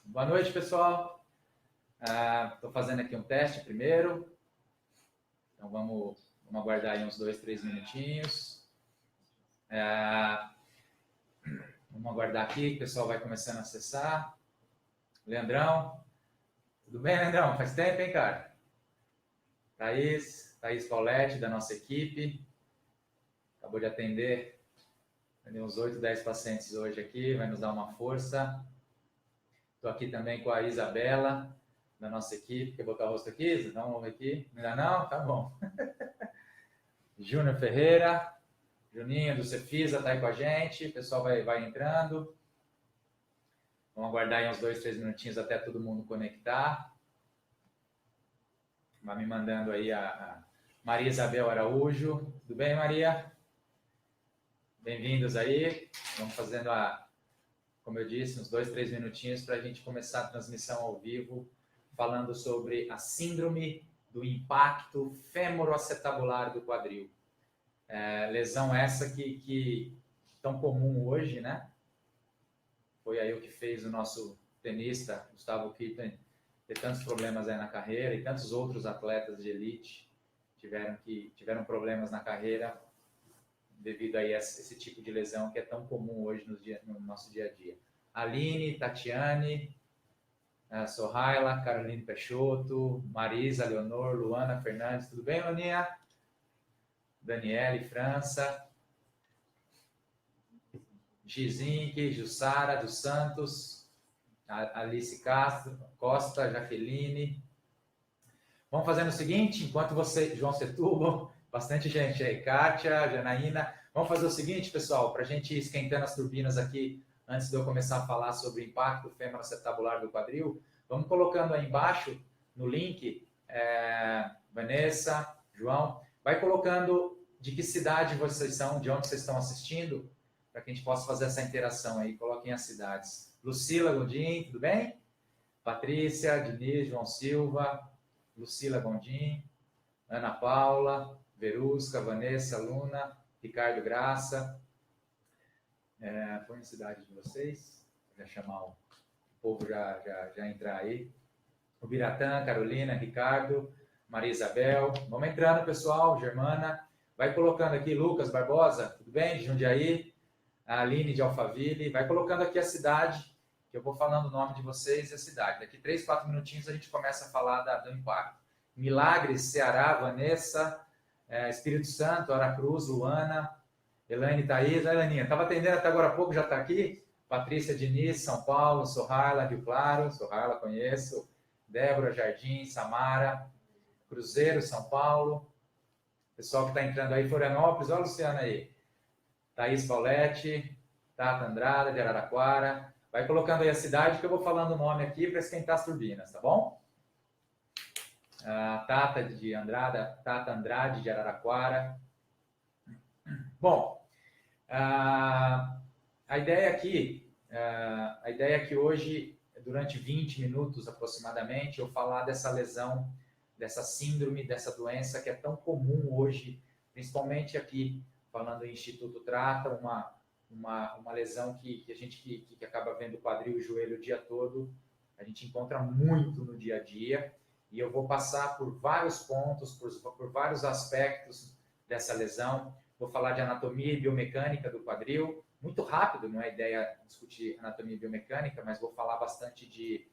Boa noite, pessoal. Estou fazendo aqui um teste primeiro. Então, vamos aguardar aí uns 2, 3 minutinhos. Vamos aguardar aqui, que o pessoal vai começando a acessar. Leandrão. Tudo bem, Leandrão? Faz tempo, hein, cara? Thaís Paulette, da nossa equipe. Acabou de atender uns 8, 10 pacientes hoje aqui, vai nos dar uma força. Estou aqui também com a Isabela, da nossa equipe. Quer botar o rosto aqui, Isa? Dá um oi aqui. Ainda não? Tá bom. Júnior Ferreira, Juninho do Cefisa está aí com a gente. O pessoal vai entrando. Vamos aguardar aí uns 2, 3 minutinhos até todo mundo conectar. Vai me mandando aí a Maria Isabel Araújo. Tudo bem, Maria? Bem-vindos aí. Vamos fazendo como eu disse, uns 2, 3 minutinhos para a gente começar a transmissão ao vivo, falando sobre a síndrome do impacto femoroacetabular do quadril. Lesão essa que tão comum hoje, né? Foi aí o que fez o nosso tenista, Gustavo Kirten, ter tantos problemas aí na carreira, e tantos outros atletas de elite tiveram problemas na carreira devido a esse tipo de lesão que é tão comum hoje no nosso dia a dia. Aline, Tatiane, Sohaila, Caroline Peixoto, Marisa, Leonor, Luana Fernandes, tudo bem, Luaninha? Daniele, França, Gizinque, Jussara dos Santos, Alice Castro, Costa, Jaqueline. Vamos fazendo o seguinte, enquanto você, João Setúbal, bastante gente aí, Kátia, Janaína. Vamos fazer o seguinte, pessoal, para a gente ir esquentando as turbinas aqui, antes de eu começar a falar sobre o impacto femoroacetabular do quadril, vamos colocando aí embaixo, no link, Vanessa, João, vai colocando de que cidade vocês são, de onde vocês estão assistindo, para que a gente possa fazer essa interação aí. Coloquem as cidades. Lucila Gondim, tudo bem? Patrícia, Diniz, João Silva, Lucila Gondim, Ana Paula, Verusca, Vanessa, Luna, Ricardo Graça. Põe a cidade de vocês, para chamar o povo já entrar aí. O Biratã, Carolina, Ricardo, Maria Isabel. Vamos entrando, pessoal. Germana. Vai colocando aqui, Lucas Barbosa, tudo bem? Jundiaí, a Aline de Alphaville. Vai colocando aqui a cidade, que eu vou falando o nome de vocês e a cidade. Daqui 3, 4 minutinhos a gente começa a falar do impacto. Milagres, Ceará, Vanessa, Espírito Santo, Aracruz, Luana, Elaine, Thaís. Elaninha, estava atendendo até agora há pouco, já está aqui. Patrícia Diniz, São Paulo, Sohaila, Rio Claro, Sohaila conheço. Débora, Jardim, Samara, Cruzeiro, São Paulo. Pessoal que está entrando aí, Florianópolis, olha a Luciana aí. Thaís Paulette, Tata Andrada, de Araraquara. Vai colocando aí a cidade que eu vou falando o nome aqui para esquentar as turbinas, tá bom? Tata Andrade, de Araraquara. Bom, a ideia aqui, é que hoje, durante 20 minutos aproximadamente, eu falar dessa lesão, dessa síndrome, dessa doença que é tão comum hoje, principalmente aqui, falando em Instituto Trata, uma lesão que a gente que acaba vendo o quadril e o joelho o dia todo, a gente encontra muito no dia a dia, e eu vou passar por vários pontos, por vários aspectos dessa lesão. Vou falar de anatomia e biomecânica do quadril, muito rápido, não é ideia discutir anatomia e biomecânica, mas vou falar bastante de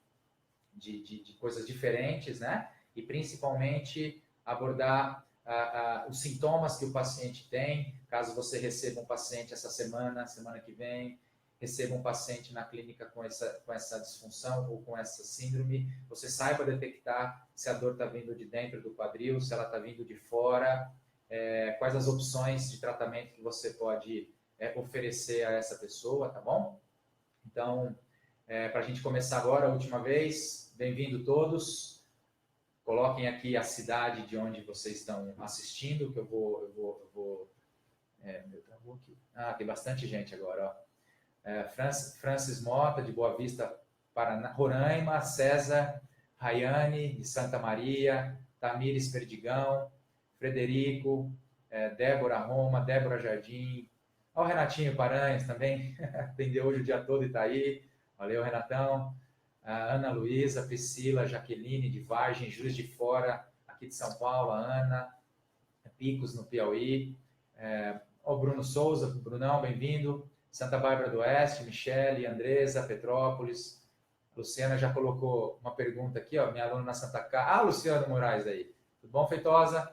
coisas diferentes, né? E principalmente abordar os sintomas que o paciente tem, caso você receba um paciente essa semana que vem, receba um paciente na clínica com essa disfunção ou com essa síndrome, você saiba detectar se a dor está vindo de dentro do quadril, se ela está vindo de fora, quais as opções de tratamento que você pode oferecer a essa pessoa, tá bom? Então, para a gente começar agora, a última vez, bem-vindo todos. Coloquem aqui a cidade de onde vocês estão assistindo, que eu vou aqui. Tem bastante gente agora, ó. Francis Mota, de Boa Vista, Paraná, Roraima, César, Rayane, de Santa Maria, Tamires Perdigão, Frederico, Débora Roma, Débora Jardim, o Renatinho Paranhos também, atendeu hoje o dia todo e está aí, Valeu, Renatão. Ana Luísa, Priscila, Jaqueline de Vargem, Juiz de Fora, aqui de São Paulo, a Ana, Picos no Piauí, o Bruno Souza, Brunão, bem-vindo, Santa Bárbara do Oeste, Michele, Andresa, Petrópolis, Luciana já colocou uma pergunta aqui, ó, minha aluna na Santa Casa, Luciano Moraes aí, tudo bom, Feitosa?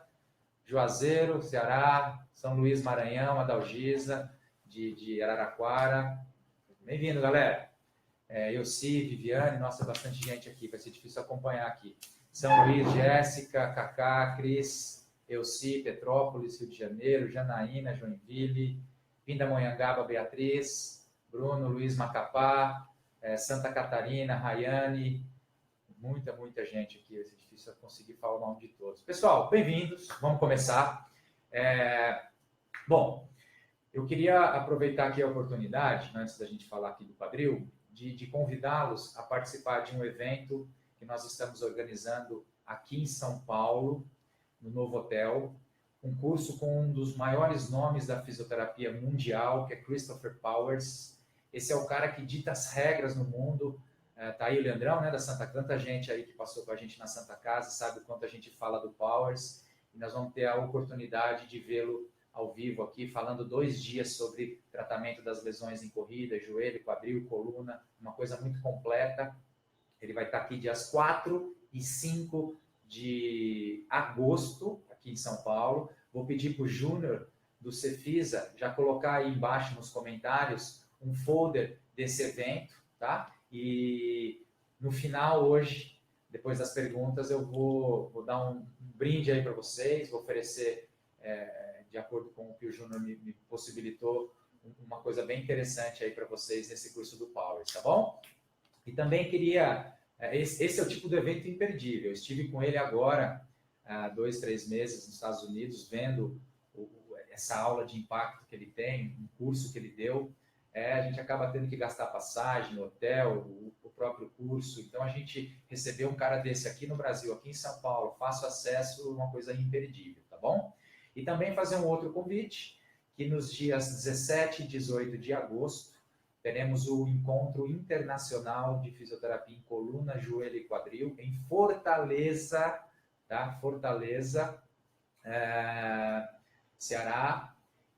Juazeiro, Ceará, São Luís, Maranhão, Adalgisa, de Araraquara, bem-vindo, galera. Yossi, Viviane, nossa, bastante gente aqui, vai ser difícil acompanhar aqui. São Luís, Jéssica, Cacá, Cris, Yossi, Petrópolis, Rio de Janeiro, Janaína, Joinville, Pindamonhangaba, Beatriz, Bruno, Luiz Macapá, Santa Catarina, Rayane, muita gente aqui, vai ser difícil conseguir falar o nome de todos. Pessoal, bem-vindos, vamos começar. Bom, eu queria aproveitar aqui a oportunidade, antes da gente falar aqui do quadril, de convidá-los a participar de um evento que nós estamos organizando aqui em São Paulo, no Novo Hotel, um curso com um dos maiores nomes da fisioterapia mundial, que é Christopher Powers. Esse é o cara que dita as regras no mundo. Tá aí o Leandrão, né, da Santa Casa, tanta gente aí que passou com a gente na Santa Casa, sabe o quanto a gente fala do Powers, e nós vamos ter a oportunidade de vê-lo ao vivo aqui, falando 2 dias sobre tratamento das lesões em corrida, joelho, quadril, coluna, uma coisa muito completa. Ele vai estar aqui dias 4 e 5 de agosto, aqui em São Paulo. Vou pedir para o Júnior, do Cefisa, já colocar aí embaixo nos comentários um folder desse evento, tá? E no final, hoje, depois das perguntas, eu vou dar um brinde aí para vocês, vou oferecer... de acordo com o que o Júnior me possibilitou, uma coisa bem interessante aí para vocês nesse curso do Powers, tá bom? E também queria... Esse é o tipo de evento imperdível. Eu estive com ele agora, há 2, 3 meses nos Estados Unidos, vendo essa aula de impacto que ele tem, um curso que ele deu. A gente acaba tendo que gastar passagem, hotel, o próprio curso. Então, a gente recebeu um cara desse aqui no Brasil, aqui em São Paulo, fácil acesso, uma coisa imperdível, tá bom? E também fazer um outro convite, que nos dias 17 e 18 de agosto, teremos o Encontro Internacional de Fisioterapia em Coluna, Joelho e Quadril, em Fortaleza, tá? Fortaleza, Ceará,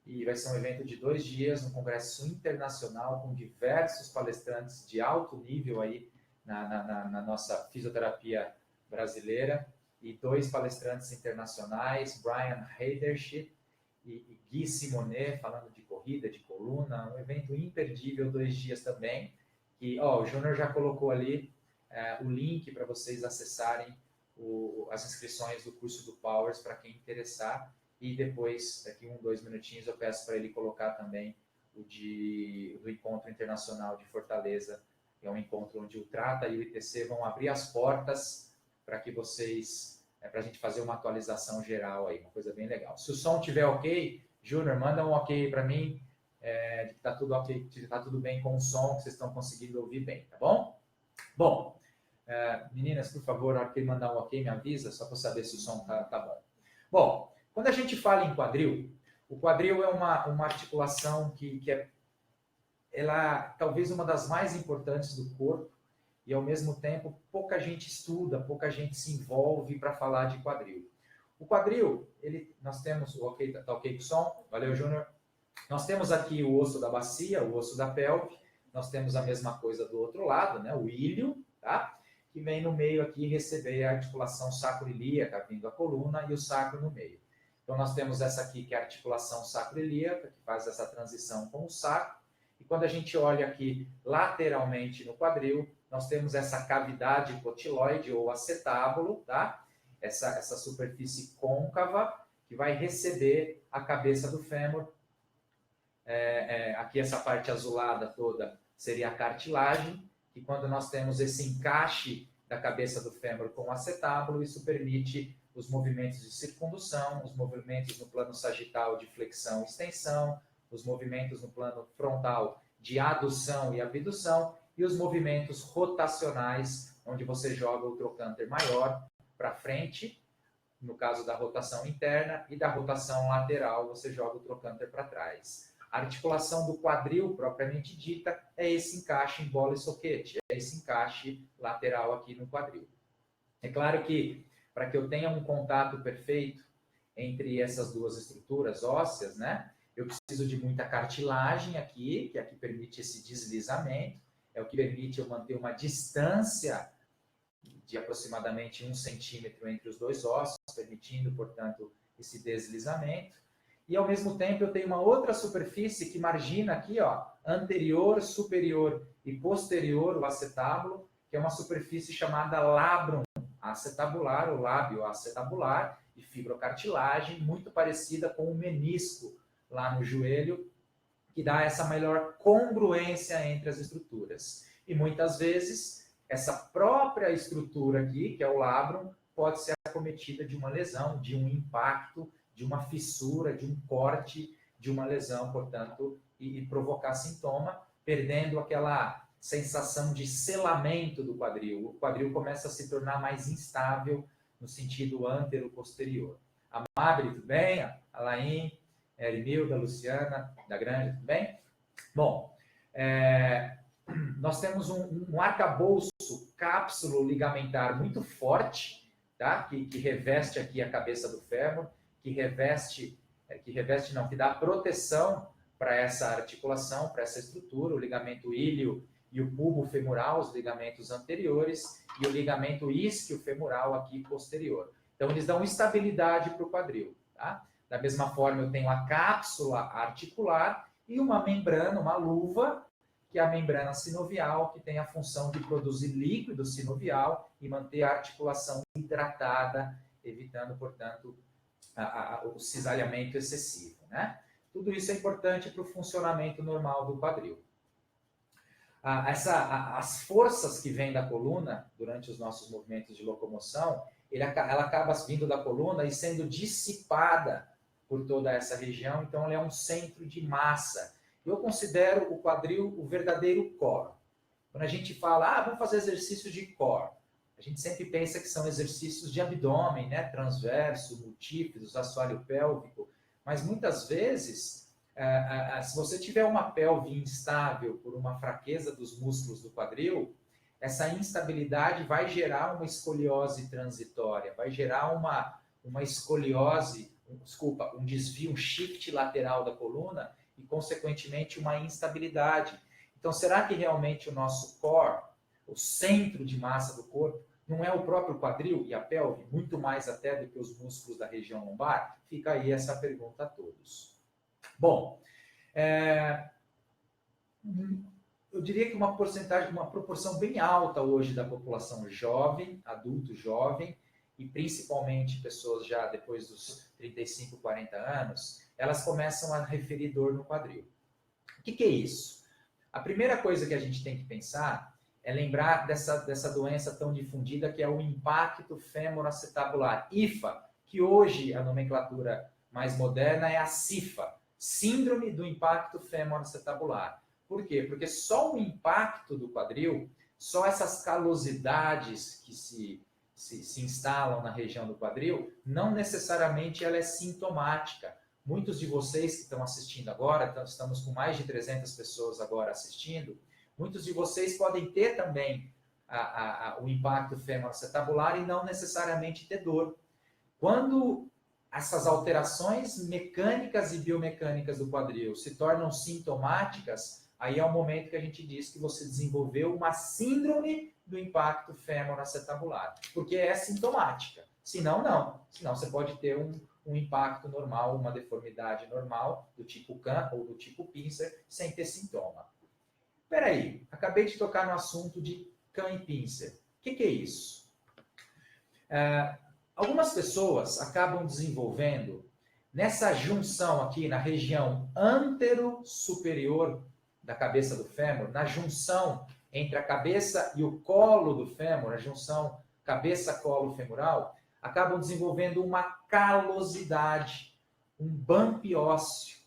e vai ser um evento de 2 dias, um congresso internacional com diversos palestrantes de alto nível aí na nossa fisioterapia brasileira, e 2 palestrantes internacionais, Brian Heiderschit e Guy Simonet, falando de corrida, de coluna, um evento imperdível, 2 dias também. E o Júnior já colocou ali o link para vocês acessarem as inscrições do curso do Powers, para quem interessar, e depois, daqui 1, 2 minutinhos, eu peço para ele colocar também o do Encontro Internacional de Fortaleza, que é um encontro onde o Trata e o ITC vão abrir as portas para que vocês, para a gente fazer uma atualização geral aí, uma coisa bem legal. Se o som estiver ok, Júnior, manda um ok para mim, de que está tudo ok, que está tudo bem com o som, que vocês estão conseguindo ouvir bem, tá bom? Bom, meninas, por favor, na hora que ele mandar um ok, me avisa, só para saber se o som tá bom. Bom, quando a gente fala em quadril, o quadril é uma articulação que ela talvez uma das mais importantes do corpo, e ao mesmo tempo pouca gente estuda, pouca gente se envolve para falar de quadril. O quadril, nós temos o ok, tá ok com o som? Valeu, Júnior. Nós temos aqui o osso da bacia, o osso da pelve, nós temos a mesma coisa do outro lado, né? O ilho, tá? Que vem no meio aqui receber a articulação sacroiliaca, vindo a coluna, e o sacro no meio. Então nós temos essa aqui, que é a articulação sacroiliaca, que faz essa transição com o sacro, e quando a gente olha aqui lateralmente no quadril, nós temos essa cavidade cotiloide ou acetábulo, tá? Essa superfície côncava que vai receber a cabeça do fêmur. Aqui essa parte azulada toda seria a cartilagem, e quando nós temos esse encaixe da cabeça do fêmur com o acetábulo, isso permite os movimentos de circundução, os movimentos no plano sagital de flexão e extensão, os movimentos no plano frontal de adução e abdução, e os movimentos rotacionais, onde você joga o trocânter maior para frente, no caso da rotação interna, e da rotação lateral, você joga o trocânter para trás. A articulação do quadril, propriamente dita, é esse encaixe em bola e soquete, é esse encaixe lateral aqui no quadril. É claro que, para que eu tenha um contato perfeito entre essas duas estruturas ósseas, né, eu preciso de muita cartilagem aqui, que aqui permite esse deslizamento, é o que permite eu manter uma distância de aproximadamente 1 centímetro entre os dois ossos, permitindo, portanto, esse deslizamento. E, ao mesmo tempo, eu tenho uma outra superfície que margina aqui, ó, anterior, superior e posterior, o acetábulo, que é uma superfície chamada labrum acetabular, o lábio acetabular, e fibrocartilagem, muito parecida com o menisco lá no joelho, que dá essa melhor congruência entre as estruturas. E, muitas vezes, essa própria estrutura aqui, que é o labrum, pode ser acometida de uma lesão, de um impacto, de uma fissura, de um corte, de uma lesão, portanto, e provocar sintoma, perdendo aquela sensação de selamento do quadril. O quadril começa a se tornar mais instável no sentido antero-posterior. A Mabri, tudo bem? A Laim, a Erimilda, a Luciana, da Grande, tudo bem? Bom, nós temos um arcabouço cápsulo ligamentar muito forte, tá? que reveste aqui a cabeça do fêmur, que dá proteção para essa articulação, para essa estrutura, o ligamento íleo e o pubo femoral, os ligamentos anteriores, e o ligamento isquio-femoral aqui posterior. Então, eles dão estabilidade para o quadril. Tá? Da mesma forma, eu tenho a cápsula articular e uma membrana, uma luva, que é a membrana sinovial, que tem a função de produzir líquido sinovial e manter a articulação hidratada, evitando, portanto, o cisalhamento excessivo. Né? Tudo isso é importante para o funcionamento normal do quadril. As forças que vêm da coluna durante os nossos movimentos de locomoção, ela acaba vindo da coluna e sendo dissipada por toda essa região, então ela é um centro de massa. Eu considero o quadril o verdadeiro core. Quando a gente fala, vamos fazer exercício de core, a gente sempre pensa que são exercícios de abdômen, né? Transverso, multífidos, assoalho pélvico, mas muitas vezes, se você tiver uma pelve instável por uma fraqueza dos músculos do quadril, essa instabilidade vai gerar uma escoliose transitória, vai gerar uma escoliose, um desvio, um shift lateral da coluna e, consequentemente, uma instabilidade. Então, será que realmente o nosso core, o centro de massa do corpo, não é o próprio quadril e a pelve, muito mais até do que os músculos da região lombar? Fica aí essa pergunta a todos. Bom, eu diria que uma proporção bem alta hoje da população jovem, adulto jovem, e principalmente pessoas já depois dos 35, 40 anos, elas começam a referir dor no quadril. O que é isso? A primeira coisa que a gente tem que pensar é lembrar dessa doença tão difundida que é o impacto fêmur-acetabular, IFA, que hoje a nomenclatura mais moderna é a CIFA, Síndrome do Impacto Fêmur-Acetabular. Por quê? Porque só o impacto do quadril, só essas calosidades que se instalam na região do quadril, não necessariamente ela é sintomática. Muitos de vocês que estão assistindo agora, estamos com mais de 300 pessoas agora assistindo, muitos de vocês podem ter também o impacto fêmur-acetabular e não necessariamente ter dor. Quando essas alterações mecânicas e biomecânicas do quadril se tornam sintomáticas, aí é o momento que a gente diz que você desenvolveu uma síndrome do impacto fêmur-acetabular, porque é sintomática. Senão, não. Senão, você pode ter um impacto normal, uma deformidade normal, do tipo Kahn ou do tipo Pincer, sem ter sintoma. Espera aí, acabei de tocar no assunto de Kahn e Pincer. O que é isso? Algumas pessoas acabam desenvolvendo, nessa junção aqui, na região antero-superior da cabeça do fêmur, na junção entre a cabeça e o colo do fêmur, a junção cabeça-colo femoral, acabam desenvolvendo uma calosidade, um bump ósseo.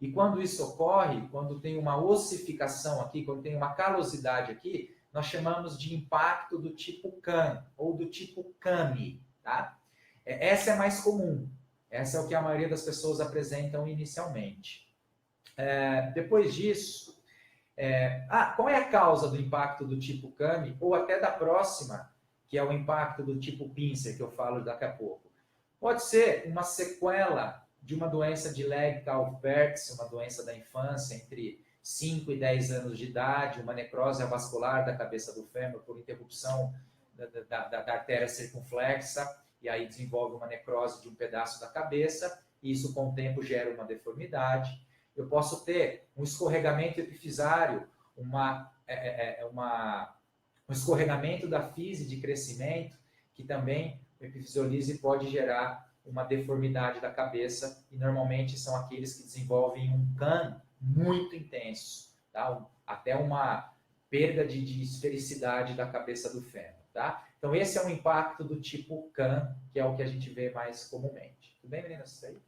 E quando isso ocorre, quando tem uma ossificação aqui, quando tem uma calosidade aqui, nós chamamos de impacto do tipo Kahn ou do tipo Kami. Tá? Essa é mais comum. Essa é o que a maioria das pessoas apresentam inicialmente. Depois disso, qual é a causa do impacto do tipo CAMI, ou até da próxima, que é o impacto do tipo pincer, que eu falo daqui a pouco? Pode ser uma sequela de uma doença de Legg-Calvé-Pertz, uma doença da infância entre 5 e 10 anos de idade, uma necrose avascular da cabeça do fêmur por interrupção da artéria circunflexa, e aí desenvolve uma necrose de um pedaço da cabeça, e isso com o tempo gera uma deformidade. Eu posso ter um escorregamento epifisário, um escorregamento da fise de crescimento, que também a epifisiolise pode gerar uma deformidade da cabeça, e normalmente são aqueles que desenvolvem um CAM muito intenso, tá? Até uma perda de esfericidade da cabeça do fêmur, tá? Então esse é um impacto do tipo CAM, que é o que a gente vê mais comumente. Tudo bem, meninas? Isso aí?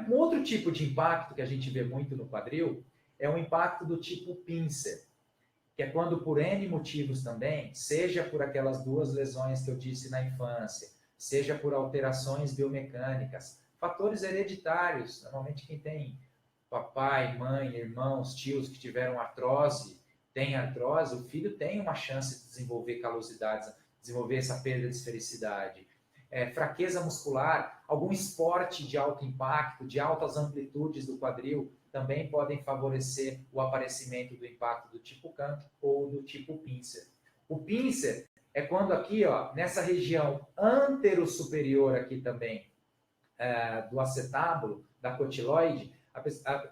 Um outro tipo de impacto que a gente vê muito no quadril é o impacto do tipo pincer, que é quando por N motivos também, seja por aquelas 2 lesões que eu disse na infância, seja por alterações biomecânicas, fatores hereditários, normalmente quem tem papai, mãe, irmãos, tios que tiveram artrose, tem artrose, o filho tem uma chance de desenvolver calosidades, desenvolver essa perda de esfericidade. Fraqueza muscular, algum esporte de alto impacto, de altas amplitudes do quadril, também podem favorecer o aparecimento do impacto do tipo CAM ou do tipo pincer. O pincer é quando aqui, ó, nessa região antero-superior aqui também, do acetábulo, da cotiloide,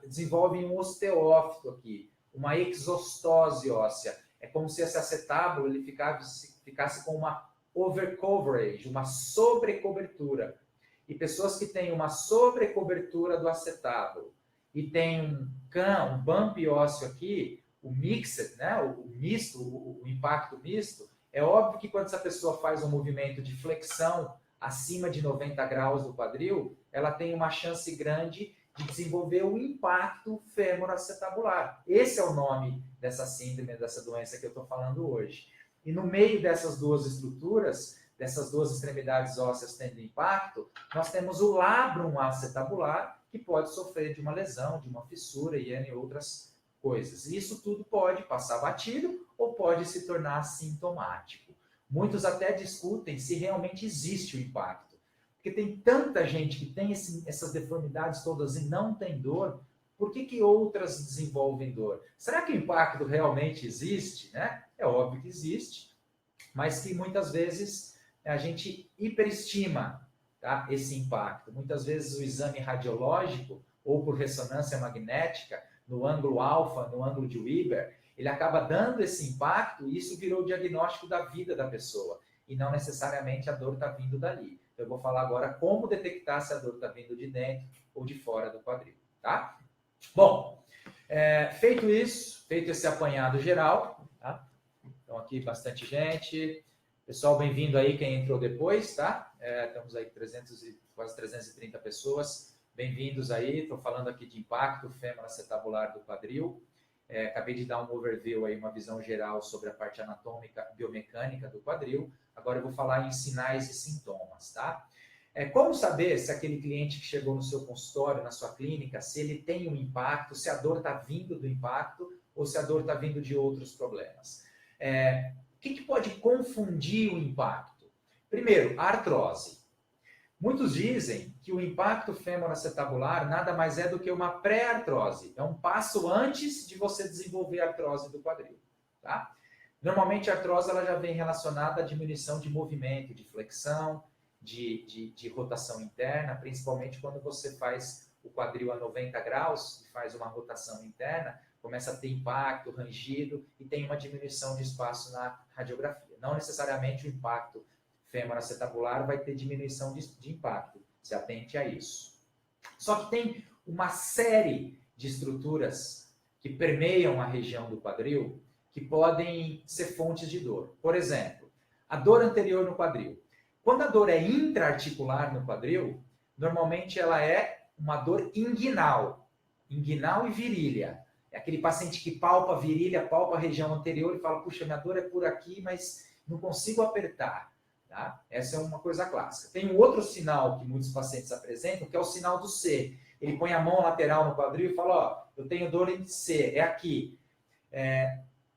desenvolve um osteófito aqui, uma exostose óssea. É como se esse acetábulo ele ficasse com uma overcoverage, uma sobrecobertura. E pessoas que têm uma sobrecobertura do acetábulo e tem um CAM, um bump ósseo aqui, o mixed, né, o misto, o impacto misto, é óbvio que quando essa pessoa faz um movimento de flexão acima de 90 graus do quadril, ela tem uma chance grande de desenvolver o impacto fêmur-acetabular. Esse é o nome dessa síndrome, dessa doença que eu estou falando hoje. E no meio dessas 2 estruturas, dessas 2 extremidades ósseas tendo impacto, nós temos o labrum acetabular, que pode sofrer de uma lesão, de uma fissura e N outras coisas. E isso tudo pode passar batido ou pode se tornar sintomático. Muitos até discutem se realmente existe o impacto. Porque tem tanta gente que tem essas deformidades todas e não tem dor, por que outras desenvolvem dor? Será que o impacto realmente existe? Né? É óbvio que existe, mas que muitas vezes a gente hiperestima, tá, esse impacto. Muitas vezes o exame radiológico ou por ressonância magnética, no ângulo alfa, no ângulo de Weber, ele acaba dando esse impacto e isso virou o diagnóstico da vida da pessoa. E não necessariamente a dor está vindo dali. Eu vou falar agora como detectar se a dor está vindo de dentro ou de fora do quadril, tá? Bom, feito isso, feito esse apanhado geral, tá? Então aqui bastante gente. Pessoal, bem-vindo aí quem entrou depois, tá? Estamos aí quase 330 pessoas. Bem-vindos aí, estou falando aqui de impacto fêmur-acetabular do quadril. Acabei de dar um overview aí, uma visão geral sobre a parte anatômica, biomecânica do quadril. Agora eu vou falar em sinais e sintomas, tá? Como saber se aquele cliente que chegou no seu consultório, na sua clínica, se ele tem um impacto, se a dor está vindo do impacto ou se a dor está vindo de outros problemas? O que pode confundir o impacto? Primeiro, a artrose. Muitos dizem que o impacto fêmur-acetabular nada mais é do que uma pré-artrose. É um passo antes de você desenvolver a artrose do quadril, tá? Normalmente a artrose ela já vem relacionada à diminuição de movimento, de flexão, de rotação interna, principalmente quando você faz o quadril a 90 graus e faz uma rotação interna, começa a ter impacto, rangido e tem uma diminuição de espaço na radiografia. Não necessariamente o impacto fêmur-acetabular vai ter diminuição de impacto, se atente a isso. Só que tem uma série de estruturas que permeiam a região do quadril que podem ser fontes de dor. Por exemplo, a dor anterior no quadril. Quando a dor é intra-articular no quadril, normalmente ela é uma dor inguinal e virilha. É aquele paciente que palpa a virilha, palpa a região anterior e fala, puxa, minha dor é por aqui, mas não consigo apertar. Tá? Essa é uma coisa clássica. Tem um outro sinal que muitos pacientes apresentam, que é o sinal do C. Ele põe a mão lateral no quadril e fala, ó, eu tenho dor em C, é aqui.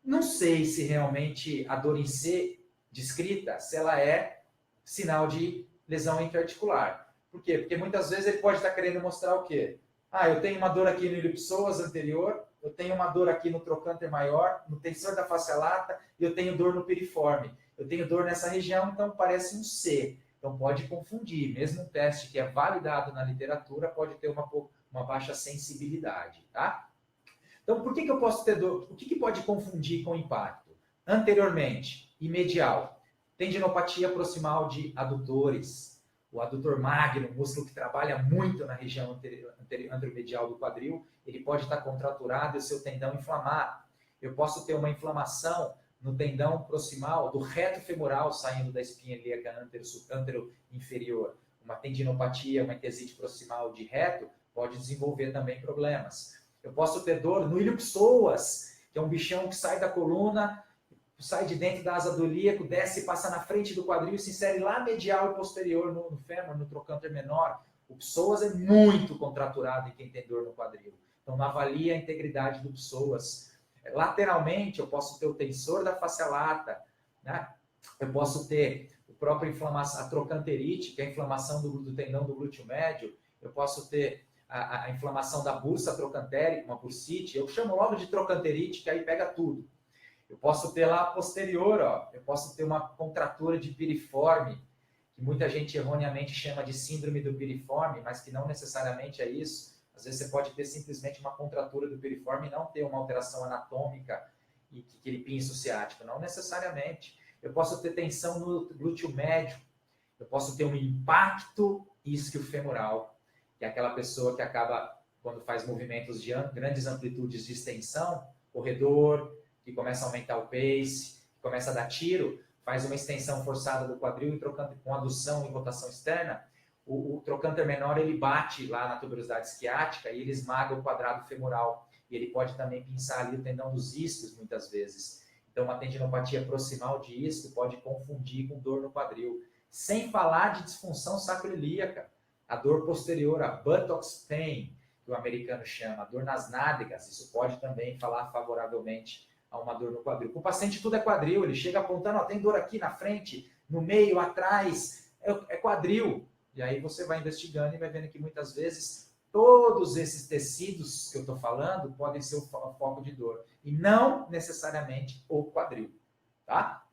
Não sei se realmente a dor em C descrita, se ela é sinal de lesão interarticular. Por quê? Porque muitas vezes ele pode estar querendo mostrar o quê? Eu tenho uma dor aqui no ilipsoas anterior, eu tenho uma dor aqui no trocânter maior, no tensor da face lata, e eu tenho dor no piriforme. Eu tenho dor nessa região, então parece um C. Então pode confundir. Mesmo um teste que é validado na literatura pode ter uma baixa sensibilidade, tá? Então por que eu posso ter dor? O que pode confundir com impacto? Anteriormente, e medial, tendinopatia proximal de adutores. O adutor magno, músculo que trabalha muito na região anteromedial do quadril, ele pode estar contraturado e o seu tendão inflamar. Eu posso ter uma inflamação no tendão proximal do reto femoral saindo da espinha ilíaca antero-inferior. Uma tendinopatia, uma entesite proximal de reto pode desenvolver também problemas. Eu posso ter dor no ilipsoas, que é um bichão que sai da coluna, sai de dentro da asa do ilíaco, desce, passa na frente do quadril e se insere lá medial e posterior no fêmur, no trocânter menor. O psoas é muito contraturado em quem tem dor no quadril. Então, não avalia a integridade do psoas. Lateralmente, eu posso ter o tensor da face lata, né? Eu posso ter a própria inflamação, a trocanterite, que é a inflamação do tendão do glúteo médio. Eu posso ter a inflamação da bursa trocantérica, uma bursite. Eu chamo logo de trocanterite, que aí pega tudo. Eu posso ter lá posterior, eu posso ter uma contratura de piriforme, que muita gente erroneamente chama de síndrome do piriforme, mas que não necessariamente é isso. Às vezes você pode ter simplesmente uma contratura do piriforme e não ter uma alteração anatômica e aquele pinço ciático, não necessariamente. Eu posso ter tensão no glúteo médio, eu posso ter um impacto isquiofemoral, que é aquela pessoa que acaba, quando faz movimentos de grandes amplitudes de extensão, corredor, que começa a aumentar o pace, que começa a dar tiro, faz uma extensão forçada do quadril e com adução e rotação externa, o trocânter menor ele bate lá na tuberosidade isquiática e ele esmaga o quadrado femoral. E ele pode também pinçar ali o tendão dos isquios muitas vezes. Então, uma tendinopatia proximal de isquio pode confundir com dor no quadril. Sem falar de disfunção sacroiliaca, a dor posterior, a buttocks pain, que o americano chama, a dor nas nádegas, isso pode também falar favoravelmente a uma dor no quadril. O paciente tudo é quadril, ele chega apontando, tem dor aqui na frente, no meio, atrás, é quadril. E aí você vai investigando e vai vendo que muitas vezes todos esses tecidos que eu estou falando podem ser o foco de dor. E não necessariamente o quadril, tá?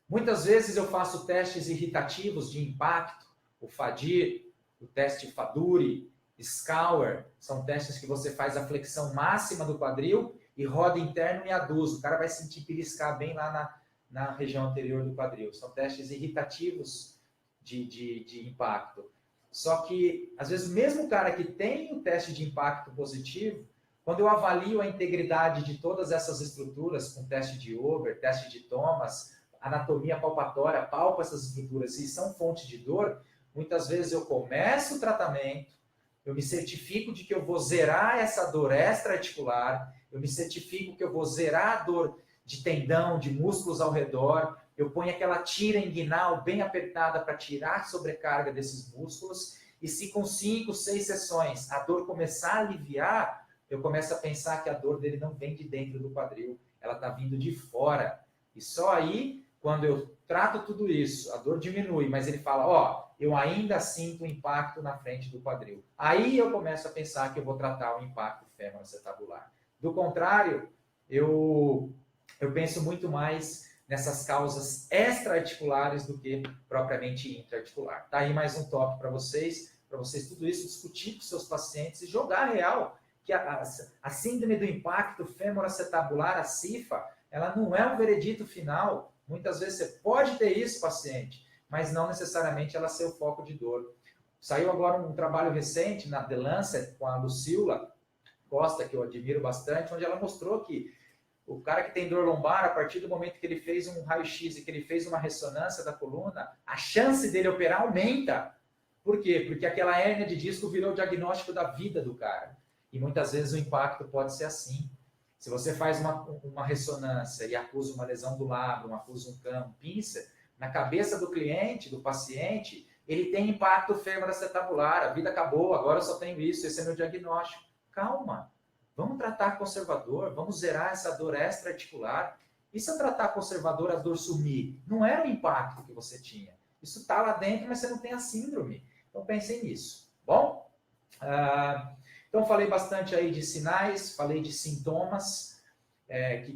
Muitas vezes eu faço testes irritativos de impacto, o FADIR, o teste FADURI, SCOUR, são testes que você faz a flexão máxima do quadril e roda interno e aduz. O cara vai sentir beliscar bem lá na região anterior do quadril. São testes irritativos de impacto. Só que, às vezes, mesmo o cara que tem o teste de impacto positivo, quando eu avalio a integridade de todas essas estruturas, com teste de Ober, teste de Thomas, anatomia palpatória, palpa essas estruturas e são fonte de dor, muitas vezes eu começo o tratamento, eu me certifico de que eu vou zerar essa dor extra-articular, eu me certifico que eu vou zerar a dor de tendão, de músculos ao redor, eu ponho aquela tira inguinal bem apertada para tirar a sobrecarga desses músculos, e se com 5, 6 sessões a dor começar a aliviar, eu começo a pensar que a dor dele não vem de dentro do quadril, ela está vindo de fora. E só aí, quando eu trato tudo isso, a dor diminui, mas ele fala, eu ainda sinto o impacto na frente do quadril. Aí eu começo a pensar que eu vou tratar o impacto fêmur-acetabular. Do contrário, eu penso muito mais nessas causas extra-articulares do que propriamente intra-articular. Tá aí mais um toque para vocês tudo isso discutir com seus pacientes e jogar real que a síndrome do impacto fêmur-acetabular, a CIFA, ela não é um veredito final. Muitas vezes você pode ter isso, paciente, mas não necessariamente ela ser o foco de dor. Saiu agora um trabalho recente na The Lancet com a Lucila Costa, que eu admiro bastante, onde ela mostrou que o cara que tem dor lombar, a partir do momento que ele fez um raio-x e que ele fez uma ressonância da coluna, a chance dele operar aumenta. Por quê? Porque aquela hérnia de disco virou o diagnóstico da vida do cara. E muitas vezes o impacto pode ser assim. Se você faz uma ressonância e acusa uma lesão do lábio, acusa um pincer, na cabeça do cliente, do paciente, ele tem impacto femoroacetabular, a vida acabou, agora eu só tenho isso, esse é meu diagnóstico. Calma, vamos tratar conservador, vamos zerar essa dor extra-articular. E se eu tratar conservador, a dor sumir? Não era o impacto que você tinha. Isso está lá dentro, mas você não tem a síndrome. Então pensem nisso. Bom? Então falei bastante aí de sinais, falei de sintomas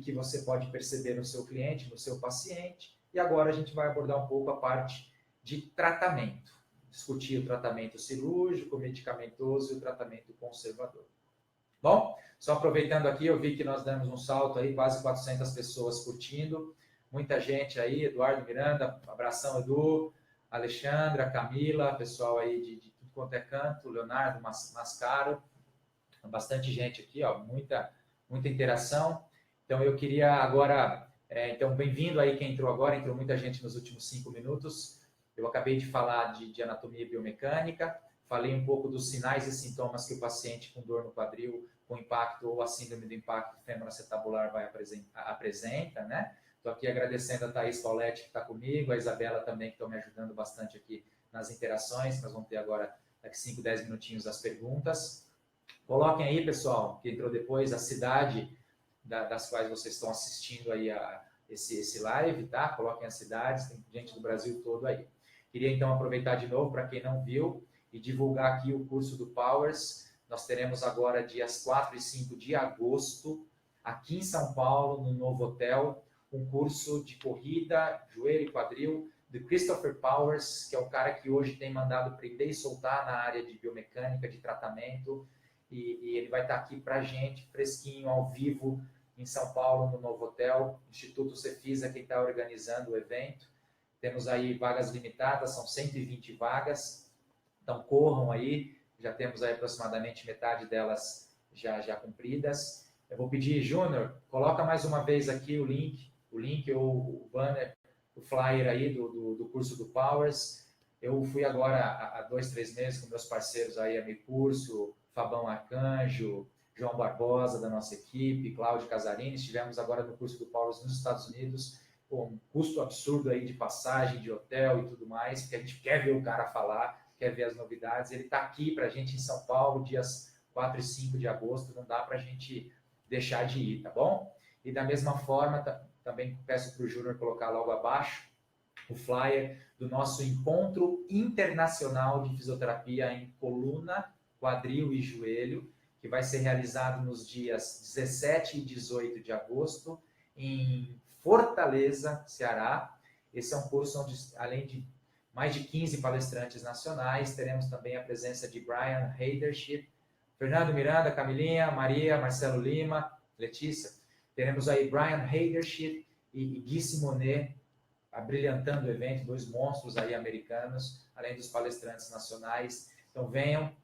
que você pode perceber no seu cliente, no seu paciente. E agora a gente vai abordar um pouco a parte de tratamento. Discutir o tratamento cirúrgico, medicamentoso e o tratamento conservador. Bom, só aproveitando aqui, eu vi que nós demos um salto aí, quase 400 pessoas curtindo. Muita gente aí, Eduardo Miranda, abração Edu, Alexandra, Camila, pessoal aí de tudo quanto é canto, Leonardo Mascaro, bastante gente aqui, ó, muita interação. Então eu queria agora, então bem-vindo aí quem entrou agora, entrou muita gente nos últimos 5 minutos. Eu acabei de falar de anatomia biomecânica, falei um pouco dos sinais e sintomas que o paciente com dor no quadril, com impacto ou a síndrome do impacto femoroacetabular apresenta, né? Estou aqui agradecendo a Thaís Pauletti que está comigo, a Isabela também que estão me ajudando bastante aqui nas interações. Nós vamos ter agora, daqui 5, 10 minutinhos, as perguntas. Coloquem aí, pessoal, que entrou depois, a cidade das quais vocês estão assistindo aí esse live, tá? Coloquem as cidades, tem gente do Brasil todo aí. Queria então aproveitar de novo, para quem não viu, e divulgar aqui o curso do Powers. Nós teremos agora dias 4 e 5 de agosto, aqui em São Paulo, no novo hotel, um curso de corrida, joelho e quadril, de Christopher Powers, que é o cara que hoje tem mandado prender e soltar na área de biomecânica, de tratamento, e ele vai estar aqui para a gente, fresquinho, ao vivo, em São Paulo, no novo hotel. Instituto Cefisa, quem está organizando o evento. Temos aí vagas limitadas, são 120 vagas, então corram aí, já temos aí aproximadamente metade delas já cumpridas. Eu vou pedir, Júnior, coloca mais uma vez aqui o link ou o banner, o flyer aí do curso do Powers. Eu fui agora há 2, 3 meses com meus parceiros aí, a Curso, Fabão Arcanjo, João Barbosa da nossa equipe, Cláudio Casarini. Estivemos agora no curso do Powers nos Estados Unidos, com um custo absurdo aí de passagem, de hotel e tudo mais, porque a gente quer ver o cara falar, quer ver as novidades. Ele está aqui para a gente em São Paulo, dias 4 e 5 de agosto, não dá para a gente deixar de ir, tá bom? E da mesma forma, também peço para o Júnior colocar logo abaixo o flyer do nosso encontro internacional de fisioterapia em coluna, quadril e joelho, que vai ser realizado nos dias 17 e 18 de agosto, em Fortaleza, Ceará. Esse é um curso onde, além de mais de 15 palestrantes nacionais, teremos também a presença de Brian Heiderschip, Fernando Miranda, Camilinha, Maria, Marcelo Lima, Letícia. Teremos aí Brian Heiderschip e Gui Simonet abrilhantando o evento, 2 monstros aí americanos, além dos palestrantes nacionais. Então venham,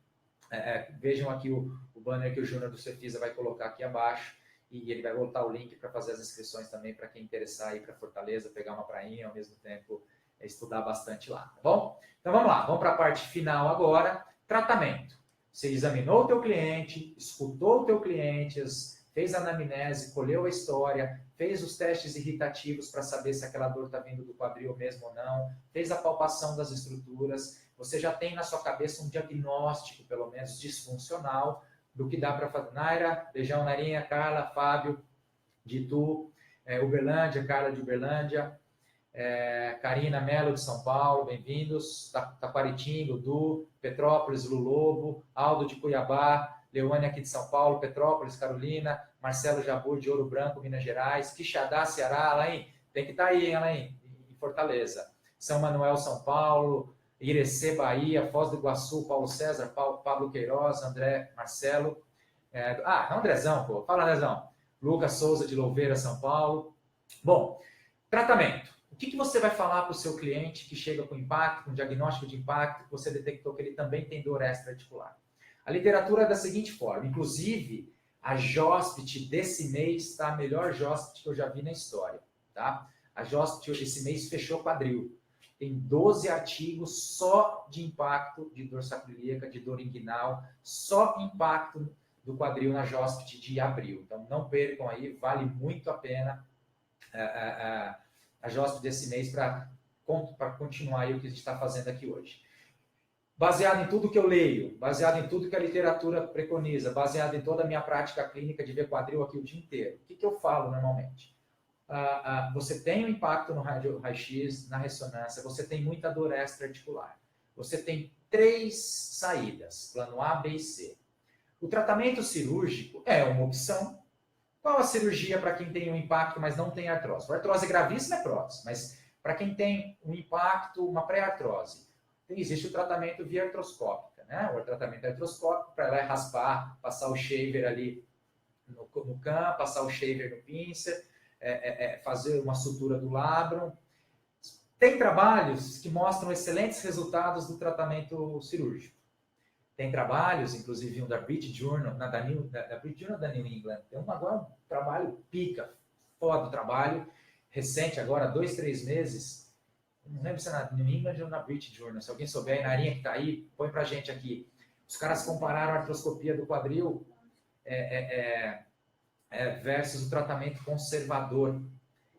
vejam aqui o banner que o Júnior do Cefisa vai colocar aqui abaixo, e ele vai botar o link para fazer as inscrições também para quem interessar ir para Fortaleza, pegar uma prainha, ao mesmo tempo estudar bastante lá, tá bom? Então vamos lá, vamos para a parte final agora, tratamento. Você examinou o teu cliente, escutou o teu cliente, fez a anamnese, colheu a história, fez os testes irritativos para saber se aquela dor está vindo do quadril mesmo ou não, fez a palpação das estruturas, você já tem na sua cabeça um diagnóstico, pelo menos disfuncional, do que dá para fazer. Naira, beijão, Nairinha, Carla, Fábio, de Itu, Uberlândia, Carla de Uberlândia, Karina Melo de São Paulo, bem-vindos, Taquaritinga, Du, Petrópolis, Lulobo, Aldo de Cuiabá, Leônia aqui de São Paulo, Petrópolis, Carolina, Marcelo Jabur de Ouro Branco, Minas Gerais, Quixadá, Ceará, Alain, tem que estar aí, hein, Alain, em Fortaleza, São Manuel, São Paulo, Irecê, Bahia, Foz do Iguaçu, Paulo César, Pablo Queiroz, André, Marcelo, Andrezão, pô, fala Andrezão, Lucas Souza de Louveira, São Paulo. Bom, tratamento. O que você vai falar para o seu cliente que chega com impacto, com diagnóstico de impacto, que você detectou que ele também tem dor extra-articular? A literatura é da seguinte forma, inclusive a Jospit desse mês está a melhor Jospit que eu já vi na história, tá? A Jospit esse mês fechou quadril. Tem 12 artigos só de impacto de dor sacroiliaca, de dor inguinal, só impacto do quadril na Jospit de abril. Então não percam aí, vale muito a pena a Jospit desse mês para continuar aí o que a gente está fazendo aqui hoje. Baseado em tudo que eu leio, baseado em tudo que a literatura preconiza, baseado em toda a minha prática clínica de ver quadril aqui o dia inteiro, o que eu falo normalmente? Você tem um impacto no raio-x, na ressonância, você tem muita dor extra-articular. Você tem 3 saídas, plano A, B e C. O tratamento cirúrgico é uma opção. Qual a cirurgia para quem tem um impacto, mas não tem artrose? A artrose gravíssima é prótese, mas para quem tem um impacto, uma pré-artrose, existe o tratamento via artroscópica, né? O tratamento artroscópico, para lá raspar, passar o shaver ali no can, passar o shaver no pincer, fazer uma sutura do labrum. Tem trabalhos que mostram excelentes resultados do tratamento cirúrgico. Tem trabalhos, inclusive um da British Journal, da British Journal da New England. Tem agora um trabalho pica, foda do trabalho, recente agora, 2, 3 meses. Não lembro se é na New England ou na British Journal. Se alguém souber, na Narinha que está aí, põe pra gente aqui. Os caras compararam a artroscopia do quadril versus o tratamento conservador,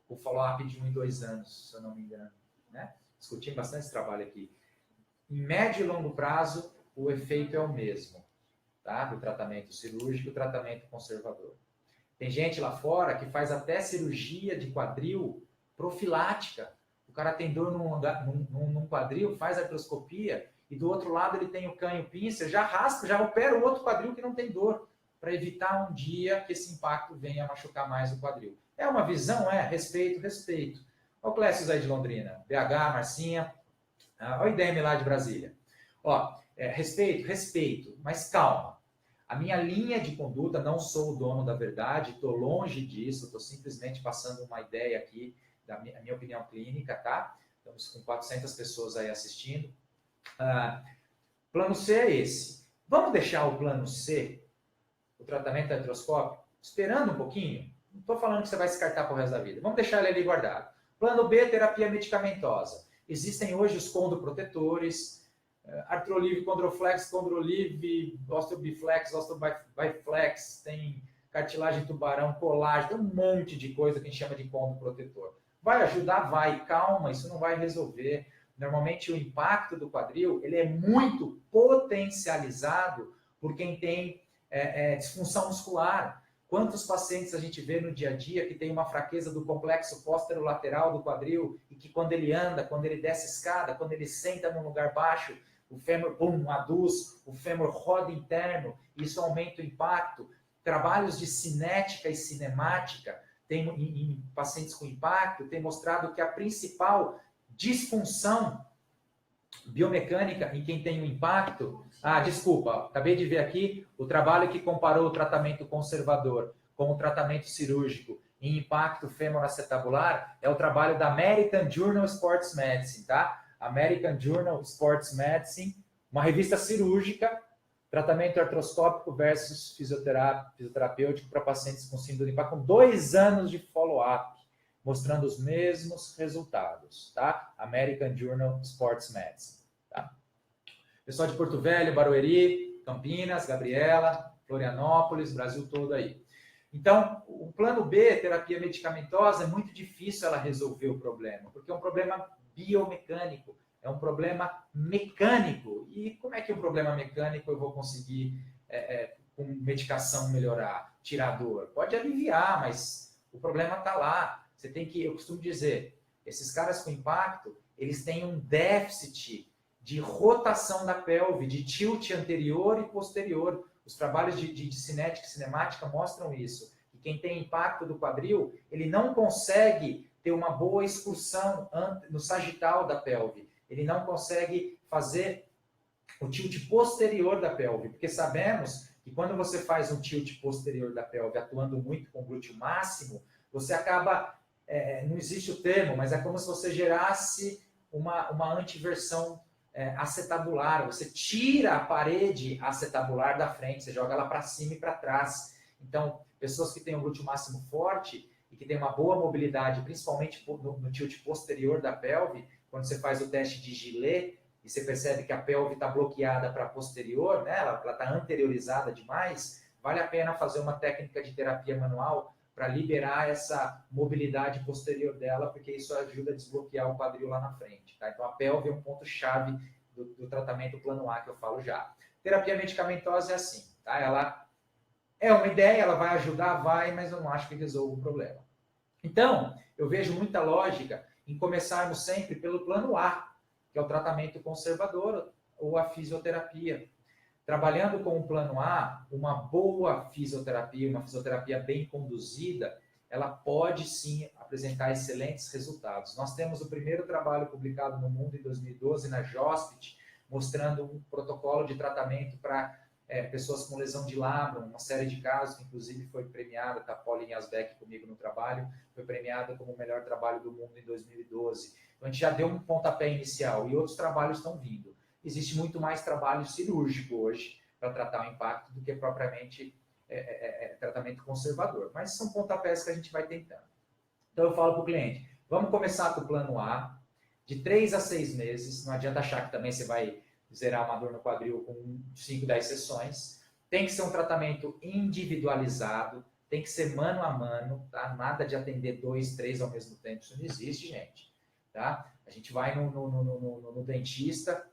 o follow-up de 1 e 2 anos, se eu não me engano. Né? Discutimos bastante esse trabalho aqui. Em médio e longo prazo, o efeito é o mesmo, tá? Do tratamento cirúrgico e do tratamento conservador. Tem gente lá fora que faz até cirurgia de quadril profilática. O cara tem dor num quadril, faz artroscopia, e do outro lado ele tem o canho pincer, já raspa, já opera o outro quadril que não tem dor, para evitar um dia que esse impacto venha a machucar mais o quadril. É uma visão? Respeito. Olha o Clécio aí de Londrina, BH, Marcinha, olha o IDM lá de Brasília. Respeito, mas calma. A minha linha de conduta, não sou o dono da verdade, estou longe disso, estou simplesmente passando uma ideia aqui, da minha opinião clínica, tá? Estamos com 400 pessoas aí assistindo. Plano C é esse. Vamos deixar o plano C, o tratamento artroscópico, esperando um pouquinho? Não estou falando que você vai descartar para o resto da vida. Vamos deixar ele ali guardado. Plano B, terapia medicamentosa. Existem hoje os condroprotetores, Artrolive, Condroflex, Condrolive, Osteobiflex, Osteobiflex, tem cartilagem tubarão, colágeno, tem um monte de coisa que a gente chama de condroprotetor. Vai ajudar? Vai. Calma, isso não vai resolver. Normalmente o impacto do quadril ele é muito potencializado por quem tem disfunção muscular. Quantos pacientes a gente vê no dia a dia que tem uma fraqueza do complexo posterolateral do quadril e que quando ele anda, quando ele desce escada, quando ele senta num lugar baixo, o fêmur aduz, o fêmur roda interno, isso aumenta o impacto. Trabalhos de cinética e cinemática em pacientes com impacto tem mostrado que a principal disfunção biomecânica em quem tem um impacto... desculpa, acabei de ver aqui o trabalho que comparou o tratamento conservador com o tratamento cirúrgico em impacto femoroacetabular é o trabalho da American Journal of Sports Medicine, tá? American Journal of Sports Medicine, uma revista cirúrgica, tratamento artroscópico versus fisioterapêutico para pacientes com síndrome de impacto, com 2 anos de follow-up, mostrando os mesmos resultados, tá? American Journal of Sports Medicine, tá? Pessoal de Porto Velho, Barueri, Campinas, Gabriela, Florianópolis, Brasil todo aí. Então, o plano B, terapia medicamentosa, é muito difícil ela resolver o problema, porque é um problema biomecânico, é um problema mecânico. E como é que um problema mecânico eu vou conseguir, com medicação, melhorar, tirar a dor? Pode aliviar, mas o problema está lá. Você tem que, eu costumo dizer, esses caras com impacto, eles têm um déficit de rotação da pelve, de tilt anterior e posterior. Os trabalhos de cinética e cinemática mostram isso. Que quem tem impacto do quadril, ele não consegue ter uma boa excursão no sagital da pelve. Ele não consegue fazer o tilt posterior da pelve, porque sabemos que quando você faz um tilt posterior da pelve atuando muito com o glúteo máximo, você acaba, não existe o termo, mas é como se você gerasse uma antiversão acetabular. Você tira a parede acetabular da frente, você joga ela para cima e para trás. Então, pessoas que têm um glúteo máximo forte e que têm uma boa mobilidade, principalmente no tilt posterior da pelve, quando você faz o teste de Gillet e você percebe que a pelve está bloqueada para posterior, né? Ela está anteriorizada demais, vale a pena fazer uma técnica de terapia manual para liberar essa mobilidade posterior dela, porque isso ajuda a desbloquear o quadril lá na frente. Tá? Então, a pelve é um ponto-chave do tratamento plano A, que eu falo já. Terapia medicamentosa é assim, tá? Ela é uma ideia, ela vai ajudar, vai, mas eu não acho que resolva o problema. Então, eu vejo muita lógica em começarmos sempre pelo plano A, que é o tratamento conservador ou a fisioterapia. Trabalhando com o plano A, uma boa fisioterapia, uma fisioterapia bem conduzida, ela pode sim apresentar excelentes resultados. Nós temos o primeiro trabalho publicado no mundo em 2012 na JOSPIT, mostrando um protocolo de tratamento para pessoas com lesão de labrum, uma série de casos que inclusive foi premiada, tá Pauline Asbeck comigo no trabalho, foi premiada como o melhor trabalho do mundo em 2012. Então a gente já deu um pontapé inicial e outros trabalhos estão vindo. Existe muito mais trabalho cirúrgico hoje para tratar o impacto do que propriamente tratamento conservador. Mas são pontapés que a gente vai tentando. Então eu falo para o cliente, vamos começar com o plano A, de 3 a 6 meses, não adianta achar que também você vai zerar uma dor no quadril com 5, 10 sessões. Tem que ser um tratamento individualizado, tem que ser mano a mano, tá? Nada de atender 2, 3 ao mesmo tempo, isso não existe, gente. Tá? A gente vai no dentista,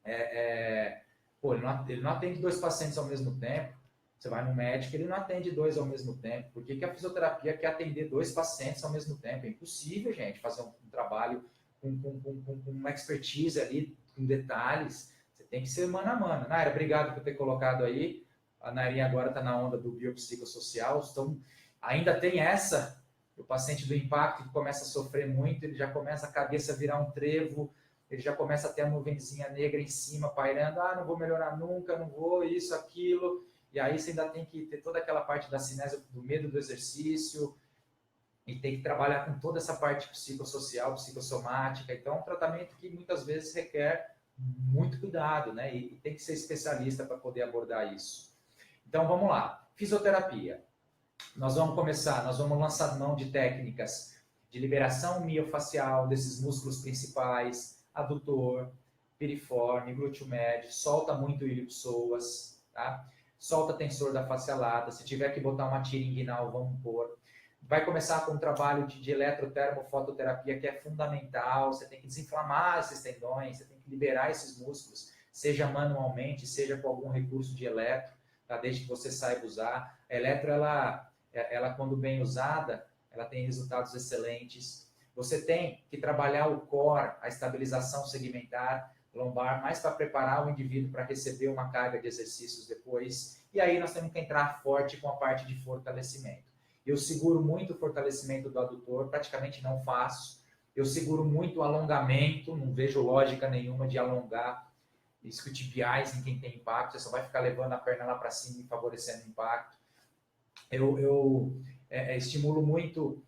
ele não atende 2 pacientes ao mesmo tempo. Você vai no médico, ele não atende 2 ao mesmo tempo. Por que a fisioterapia quer atender 2 pacientes ao mesmo tempo? É impossível, gente, fazer um trabalho com uma expertise ali, com detalhes. Você tem que ser mano a mano. Naira, obrigado por ter colocado aí. A Nairinha agora está na onda do biopsicossocial. Então, ainda tem essa, o paciente do impacto que começa a sofrer muito, ele já começa a cabeça a virar um trevo, ele já começa a ter a nuvenzinha negra em cima, pairando, não vou melhorar nunca, não vou, isso, aquilo. E aí você ainda tem que ter toda aquela parte da cinésia, do medo do exercício, e tem que trabalhar com toda essa parte psicossocial, psicossomática. Então, é um tratamento que muitas vezes requer muito cuidado, né? E tem que ser especialista para poder abordar isso. Então, vamos lá. Fisioterapia. Nós vamos lançar mão de técnicas de liberação miofacial desses músculos principais, adutor, piriforme, glúteo médio, solta muito o ilho-psoas, tá? Solta tensor da face lata. Se tiver que botar uma tira inguinal, vamos pôr. Vai começar com um trabalho de eletrotermofototerapia que é fundamental. Você tem que desinflamar esses tendões, você tem que liberar esses músculos, seja manualmente, seja com algum recurso de eletro, tá? Desde que você saiba usar. A eletro, ela quando bem usada, ela tem resultados excelentes. Você tem que trabalhar o core, a estabilização segmentar lombar, mais para preparar o indivíduo para receber uma carga de exercícios depois. E aí nós temos que entrar forte com a parte de fortalecimento. Eu seguro muito o fortalecimento do adutor, praticamente não faço. Eu seguro muito o alongamento, não vejo lógica nenhuma de alongar isquiotibiais em quem tem impacto, você só vai ficar levando a perna lá para cima e favorecendo o impacto. Eu estimulo muito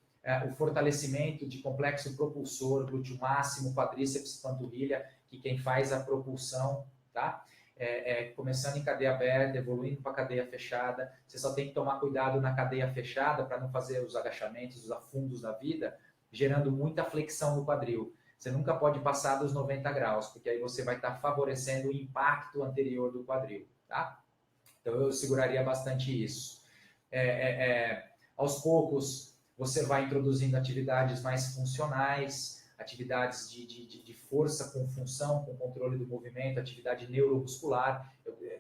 o fortalecimento de complexo propulsor, glúteo máximo, quadríceps, panturrilha, que quem faz a propulsão, tá? Começando em cadeia aberta, evoluindo para cadeia fechada. Você só tem que tomar cuidado na cadeia fechada para não fazer os agachamentos, os afundos da vida, gerando muita flexão no quadril. Você nunca pode passar dos 90 graus, porque aí você vai estar favorecendo o impacto anterior do quadril, tá? Então eu seguraria bastante isso. Aos poucos, você vai introduzindo atividades mais funcionais, atividades de força com função, com controle do movimento, atividade neuromuscular.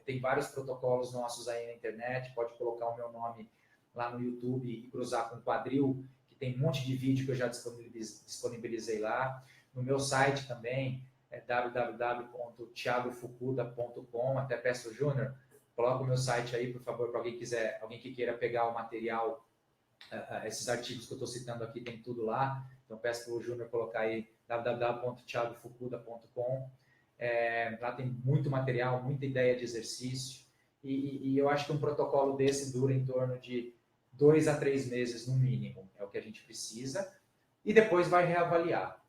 Tem vários protocolos nossos aí na internet, pode colocar o meu nome lá no YouTube e cruzar com quadril, que tem um monte de vídeo que eu já disponibilizei lá. No meu site também, www.thiagofukuda.com, até peço, Júnior, coloca o meu site aí, por favor, para alguém que queira pegar o material. Esses artigos que eu estou citando aqui tem tudo lá, então peço para o Júnior colocar aí www.thiagofukuda.com. Lá tem muito material, muita ideia de exercício, e eu acho que um protocolo desse dura em torno de 2 a 3 meses no mínimo, é o que a gente precisa, e depois vai reavaliar.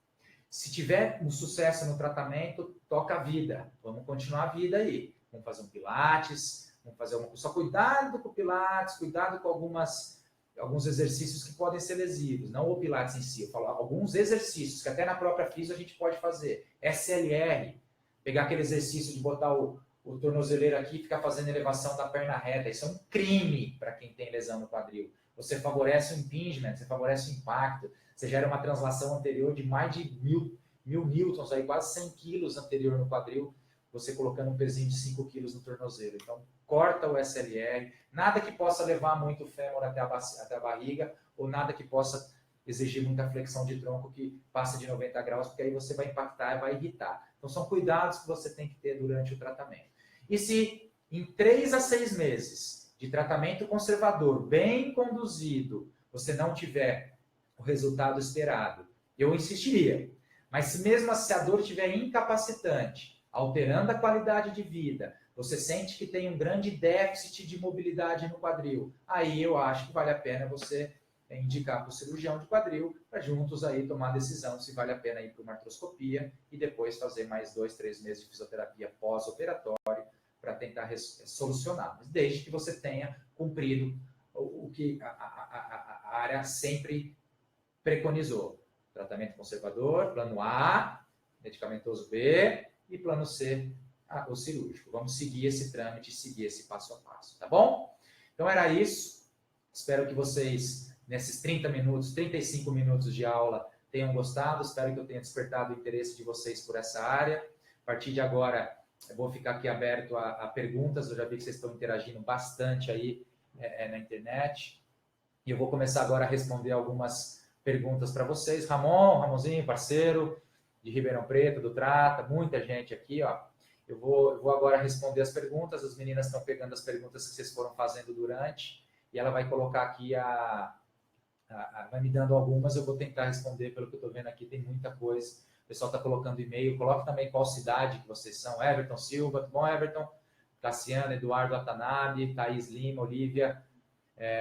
Se tiver um sucesso no tratamento, toca a vida, vamos continuar a vida aí, vamos fazer um pilates, vamos fazer só cuidado com o pilates, cuidado com alguns exercícios que podem ser lesivos, não o pilates em si, eu falo alguns exercícios que até na própria físio a gente pode fazer. SLR, pegar aquele exercício de botar o tornozeleiro aqui e ficar fazendo elevação da perna reta, isso é um crime para quem tem lesão no quadril. você favorece o impingement, você favorece o impacto, você gera uma translação anterior de mais de 1000 newtons, aí, quase 100 quilos anterior no quadril, você colocando um pezinho de 5 quilos no tornozelo. Então, corta o SLR, nada que possa levar muito o fêmur até a barriga, ou nada que possa exigir muita flexão de tronco que passa de 90 graus, porque aí você vai impactar e vai irritar. Então, são cuidados que você tem que ter durante o tratamento. E se em 3 a 6 meses de tratamento conservador, bem conduzido, você não tiver o resultado esperado, eu insistiria. Mas se mesmo se a dor estiver incapacitante, alterando a qualidade de vida, você sente que tem um grande déficit de mobilidade no quadril, aí eu acho que vale a pena você indicar para o cirurgião de quadril, para juntos aí tomar a decisão se vale a pena ir para uma artroscopia e depois fazer mais 2, 3 meses de fisioterapia pós-operatório para tentar solucionar. Mas desde que você tenha cumprido o que a área sempre preconizou. Tratamento conservador, plano A, medicamentoso B e plano C, o cirúrgico. Vamos seguir esse trâmite, seguir esse passo a passo, tá bom? Então era isso. Espero que vocês, nesses 30 minutos, 35 minutos de aula, tenham gostado. Espero que eu tenha despertado o interesse de vocês por essa área. A partir de agora, eu vou ficar aqui aberto a perguntas. Eu já vi que vocês estão interagindo bastante aí na internet. E eu vou começar agora a responder algumas perguntas para vocês. Ramonzinho, parceiro de Ribeirão Preto, do Trata, muita gente aqui, ó. Eu vou agora responder as perguntas. As meninas estão pegando as perguntas que vocês foram fazendo durante e ela vai colocar aqui vai me dando algumas, eu vou tentar responder pelo que eu estou vendo aqui, tem muita coisa. O pessoal está colocando e-mail, coloque também qual cidade que vocês são. Everton Silva, tudo bom, Everton? Cassiano, Eduardo Atanabe, Thaís Lima, Olivia.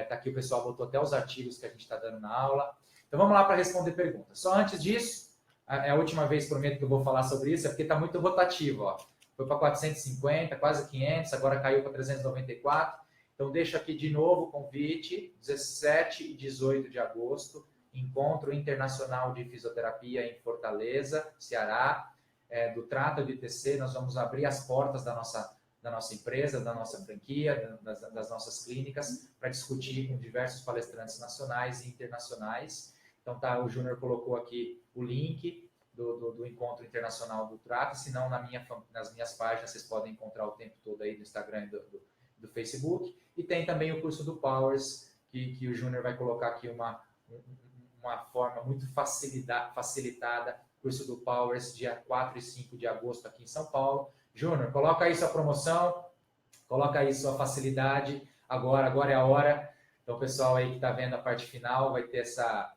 Tá aqui o pessoal botou até os artigos que a gente está dando na aula. Então vamos lá para responder perguntas. Só antes disso, é a última vez, prometo que eu vou falar sobre isso, é porque está muito rotativo, ó. Foi para 450, quase 500, agora caiu para 394. Então deixo aqui de novo o convite, 17 e 18 de agosto, Encontro Internacional de Fisioterapia em Fortaleza, Ceará, do Trata do ITC. Nós vamos abrir as portas da nossa empresa, da nossa franquia, das nossas clínicas, para discutir com diversos palestrantes nacionais e internacionais. Então, o Júnior colocou aqui o link do Encontro Internacional do Trata, se não nas minhas páginas, vocês podem encontrar o tempo todo aí no Instagram e do Facebook. E tem também o curso do Powers, que o Júnior vai colocar aqui uma forma muito facilitada, curso do Powers, dia 4 e 5 de agosto aqui em São Paulo. Júnior, coloca aí sua promoção, coloca aí sua facilidade, agora é a hora. Então, o pessoal aí que está vendo a parte final vai ter essa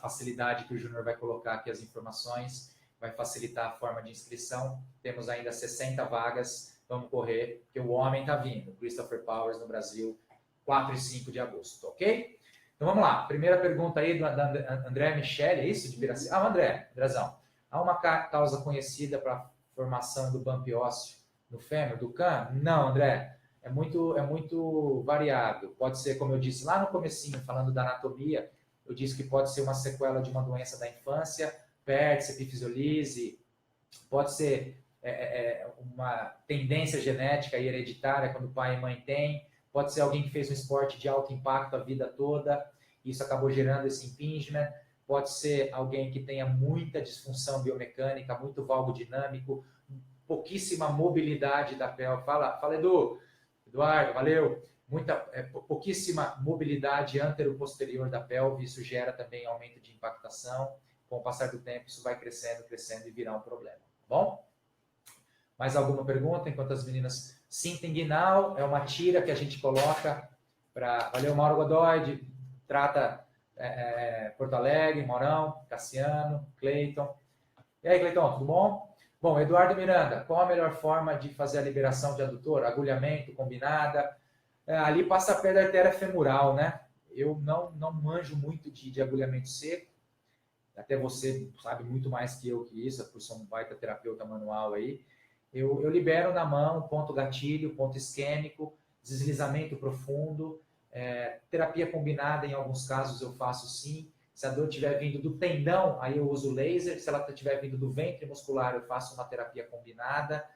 facilidade que o Júnior vai colocar aqui as informações, vai facilitar a forma de inscrição. Temos ainda 60 vagas, vamos correr, porque o homem está vindo. Christopher Powers no Brasil, 4 e 5 de agosto, ok? Então vamos lá, primeira pergunta aí da André Michele, é isso? De Piracicaba? Andrezão. Há uma causa conhecida para formação do bump ósseo no fêmur, do CAM? Não, André, é muito variável. Pode ser, como eu disse lá no comecinho, falando da anatomia, eu disse que pode ser uma sequela de uma doença da infância, PERTS, epifisiolise, pode ser uma tendência genética e hereditária quando pai e mãe têm, pode ser alguém que fez um esporte de alto impacto a vida toda, isso acabou gerando esse impingement, pode ser alguém que tenha muita disfunção biomecânica, muito valgo dinâmico, pouquíssima mobilidade da pelve. Fala Eduardo, valeu. Pouquíssima mobilidade antero-posterior da pelve, isso gera também aumento de impactação. Com o passar do tempo, isso vai crescendo e virar um problema. Tá bom? Mais alguma pergunta? Enquanto as meninas... Cinta inguinal é uma tira que a gente coloca para... Valeu, Mauro Godoy, Trata Porto Alegre, Maurão, Cassiano, Cleiton. E aí, Cleiton, tudo bom? Bom, Eduardo Miranda, qual a melhor forma de fazer a liberação de adutor? Agulhamento, combinada? Ali passa a pé da artéria femoral, né? Eu não manjo muito de agulhamento seco. Até você sabe muito mais que eu que isso, por ser um baita terapeuta manual aí. Eu libero na mão, ponto gatilho, ponto isquêmico, deslizamento profundo, terapia combinada, em alguns casos eu faço sim. Se a dor estiver vindo do tendão, aí eu uso laser. Se ela estiver vindo do ventre muscular, eu faço uma terapia combinada.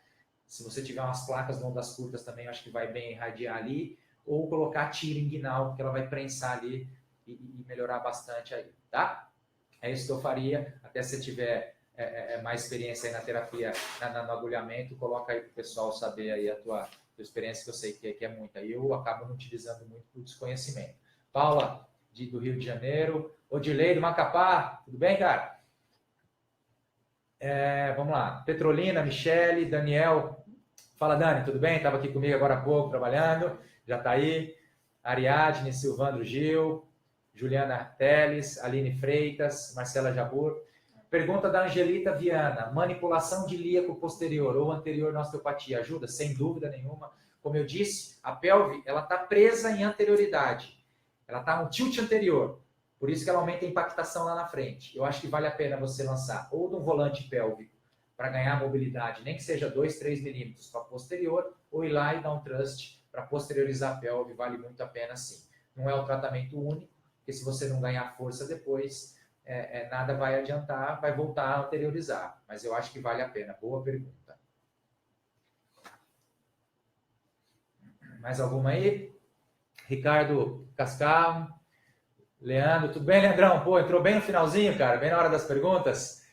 Se você tiver umas placas de ondas curtas também, eu acho que vai bem irradiar ali. ou colocar tiro inguinal, porque ela vai prensar ali e melhorar bastante aí, tá? É isso que eu faria, até se tiver mais experiência aí na terapia, no agulhamento, coloca aí para o pessoal saber aí a tua experiência, que eu sei que é muita. Aí eu acabo não utilizando muito por desconhecimento. Paula, do Rio de Janeiro. Odilei, do Macapá. Tudo bem, cara? Vamos lá. Petrolina, Michele, Daniel. Fala, Dani, tudo bem? Estava aqui comigo agora há pouco, trabalhando. Já está aí. Ariadne, Silvandro Gil, Juliana Teles, Aline Freitas, Marcela Jabur. Pergunta da Angelita Viana. Manipulação de ilíaco posterior ou anterior na osteopatia ajuda? Sem dúvida nenhuma. Como eu disse, a pelve ela está presa em anterioridade. Ela está no tilt anterior. Por isso que ela aumenta a impactação lá na frente. Eu acho que vale a pena você lançar ou de um volante pélvico para ganhar mobilidade, nem que seja 2, 3 milímetros para posterior, ou ir lá e dar um thrust para posteriorizar a pelve. Vale muito a pena sim. Não é o tratamento único, porque se você não ganhar força depois, nada vai adiantar, vai voltar a anteriorizar. Mas eu acho que vale a pena. Boa pergunta. Mais alguma aí? Ricardo Cascal, Leandro, tudo bem, Leandrão? Pô, entrou bem no finalzinho, cara, bem na hora das perguntas.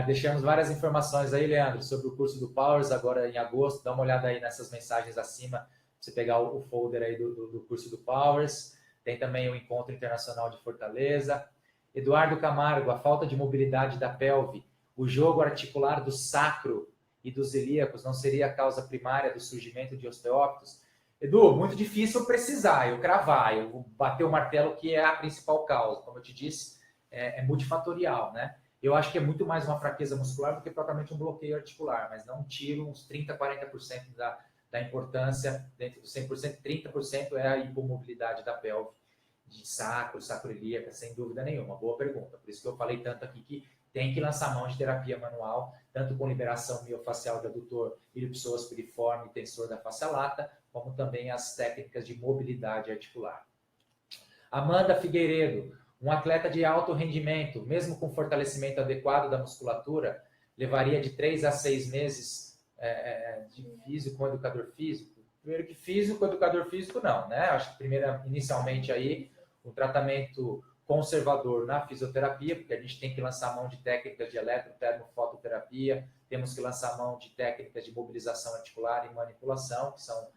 Deixamos várias informações aí, Leandro, sobre o curso do Powers, agora em agosto. Dá uma olhada aí nessas mensagens acima, pra você pegar o folder aí do curso do Powers. Tem também o Encontro Internacional de Fortaleza. Eduardo Camargo, a falta de mobilidade da pelve, o jogo articular do sacro e dos ilíacos não seria a causa primária do surgimento de osteópitos? Edu, muito difícil precisar, eu cravar, eu bater o martelo que é a principal causa. Como eu te disse, é multifatorial, né? Eu acho que é muito mais uma fraqueza muscular do que propriamente um bloqueio articular, mas não tiro uns 30%, 40% da importância, dentro dos 100%, 30% é a hipomobilidade da pelve, de sacro, sacroiliaca, sem dúvida nenhuma. Boa pergunta. Por isso que eu falei tanto aqui que tem que lançar mão de terapia manual, tanto com liberação miofacial do adutor ilipsoas piriforme e tensor da face lata, como também as técnicas de mobilidade articular. Amanda Figueiredo, um atleta de alto rendimento, mesmo com fortalecimento adequado da musculatura, levaria de 3 a 6 meses de físico com educador físico? Primeiro que físico com educador físico não, né? Acho que inicialmente aí, um tratamento conservador na fisioterapia, porque a gente tem que lançar mão de técnicas de eletrotermofototerapia, temos que lançar mão de técnicas de mobilização articular e manipulação, que são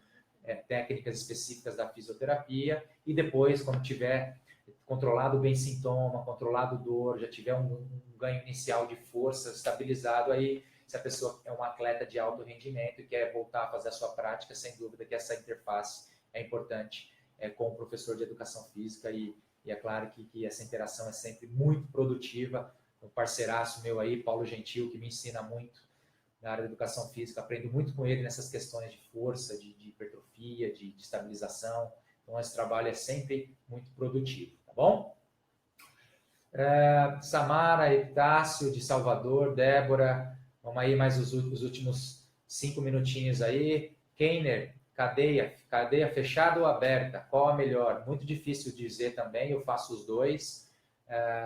técnicas específicas da fisioterapia, e depois, quando tiver controlado bem sintoma, controlado dor, já tiver um ganho inicial de força estabilizado, aí se a pessoa é um atleta de alto rendimento e quer voltar a fazer a sua prática, sem dúvida que essa interface é importante com o professor de educação física e é claro que essa interação é sempre muito produtiva. Um parceiraço meu aí, Paulo Gentil, que me ensina muito na área da educação física, aprendo muito com ele nessas questões de força, de hipertrofia, de estabilização. Então, esse trabalho é sempre muito produtivo, tá bom? Samara, Epitácio, de Salvador, Débora, vamos aí mais os últimos 5 minutinhos aí. Keiner, cadeia fechada ou aberta? Qual a melhor? Muito difícil dizer também, eu faço os dois.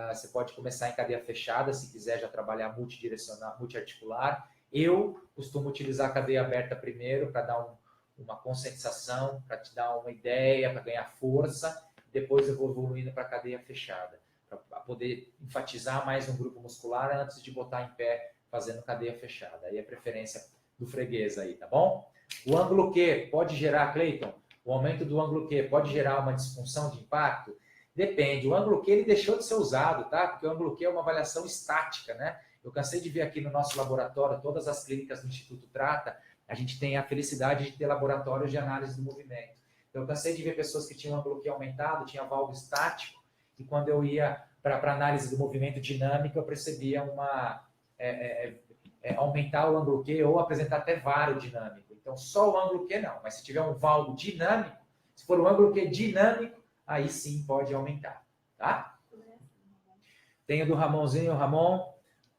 Você pode começar em cadeia fechada, se quiser já trabalhar multidirecional, multiarticular. Eu costumo utilizar a cadeia aberta primeiro para dar uma conscientização, para te dar uma ideia, para ganhar força. Depois eu vou evoluindo para a cadeia fechada, para poder enfatizar mais um grupo muscular antes de botar em pé fazendo cadeia fechada. Aí é preferência do freguês aí, tá bom? O ângulo Q pode gerar, Cleiton, o aumento do ângulo Q pode gerar uma disfunção de impacto? Depende. O ângulo Q ele deixou de ser usado, tá? Porque o ângulo Q é uma avaliação estática, né? Eu cansei de ver aqui no nosso laboratório, todas as clínicas do Instituto Trata, a gente tem a felicidade de ter laboratórios de análise do movimento. Então, eu cansei de ver pessoas que tinham ângulo Q aumentado, tinha valgo estático, e quando eu ia para análise do movimento dinâmico, eu percebia aumentar o ângulo Q ou apresentar até varo dinâmico. Então, só o ângulo Q não, mas se tiver um valgo dinâmico, se for um ângulo Q dinâmico, aí sim pode aumentar, tá? Tem o do Ramonzinho, Ramon.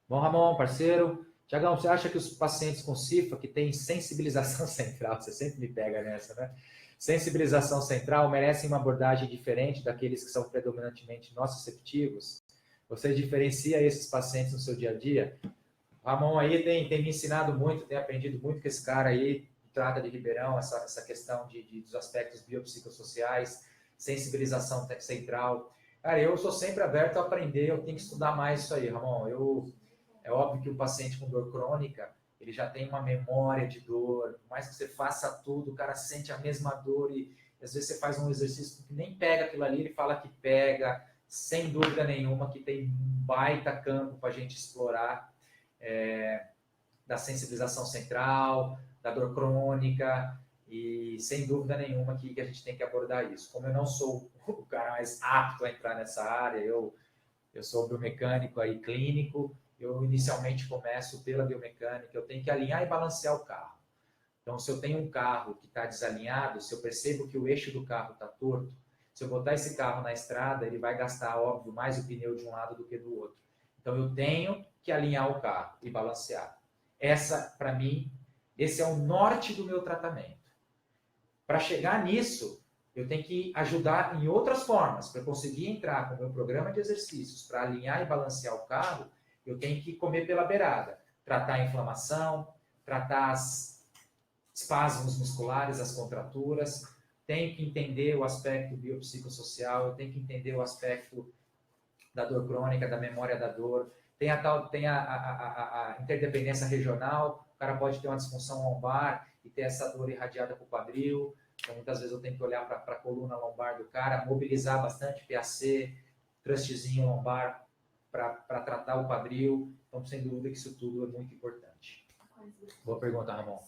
Bom, Ramon, parceiro. Tiagão, você acha que os pacientes com CIFA, que têm sensibilização central, você sempre me pega nessa, né? Sensibilização central merecem uma abordagem diferente daqueles que são predominantemente nociceptivos? Você diferencia esses pacientes no seu dia a dia? O Ramon aí tem me ensinado muito, tem aprendido muito com esse cara aí, trata de Ribeirão, essa questão dos aspectos biopsicossociais, sensibilização central. Cara, eu sou sempre aberto a aprender, eu tenho que estudar mais isso aí, Ramon. É óbvio que o paciente com dor crônica, ele já tem uma memória de dor, por mais que você faça tudo, o cara sente a mesma dor e às vezes você faz um exercício que nem pega aquilo ali, ele fala que pega, sem dúvida nenhuma que tem um baita campo para a gente explorar, da sensibilização central, da dor crônica, e sem dúvida nenhuma que a gente tem que abordar isso. Como eu não sou o cara mais apto a entrar nessa área, eu sou biomecânico aí, clínico, eu inicialmente começo pela biomecânica, eu tenho que alinhar e balancear o carro. Então, se eu tenho um carro que está desalinhado, se eu percebo que o eixo do carro está torto, se eu botar esse carro na estrada, ele vai gastar, óbvio, mais o pneu de um lado do que do outro. Então, eu tenho que alinhar o carro e balancear. Para mim, esse é o norte do meu tratamento. Para chegar nisso, eu tenho que ajudar em outras formas. Para conseguir entrar com o meu programa de exercícios, para alinhar e balancear o carro, eu tenho que comer pela beirada. Tratar a inflamação, tratar espasmos musculares, as contraturas, tenho que entender o aspecto biopsicossocial, eu tenho que entender o aspecto da dor crônica, da memória da dor, tem a interdependência regional, o cara pode ter uma disfunção lombar e ter essa dor irradiada para o quadril, então muitas vezes eu tenho que olhar para a coluna lombar do cara, mobilizar bastante PAC, thrustezinho lombar para tratar o quadril, então sem dúvida que isso tudo é muito importante. Boa pergunta, Ramon.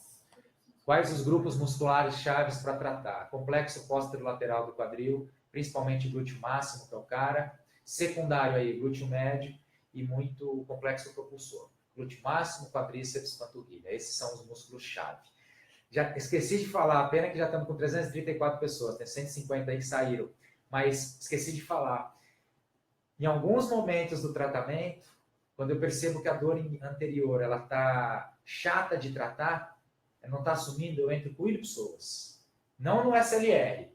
Quais os grupos musculares chaves para tratar? Complexo posterolateral do quadril, principalmente glúteo máximo, que é o cara. Secundário aí, glúteo médio e muito complexo propulsor. Glúteo máximo, quadríceps, panturrilha. Esses são os músculos-chave. Já esqueci de falar, pena que já estamos com 334 pessoas, tem 150 aí que saíram. Mas esqueci de falar. Em alguns momentos do tratamento, quando eu percebo que a dor anterior ela está chata de tratar, não está assumindo, eu entro com o Williams. Não no SLR.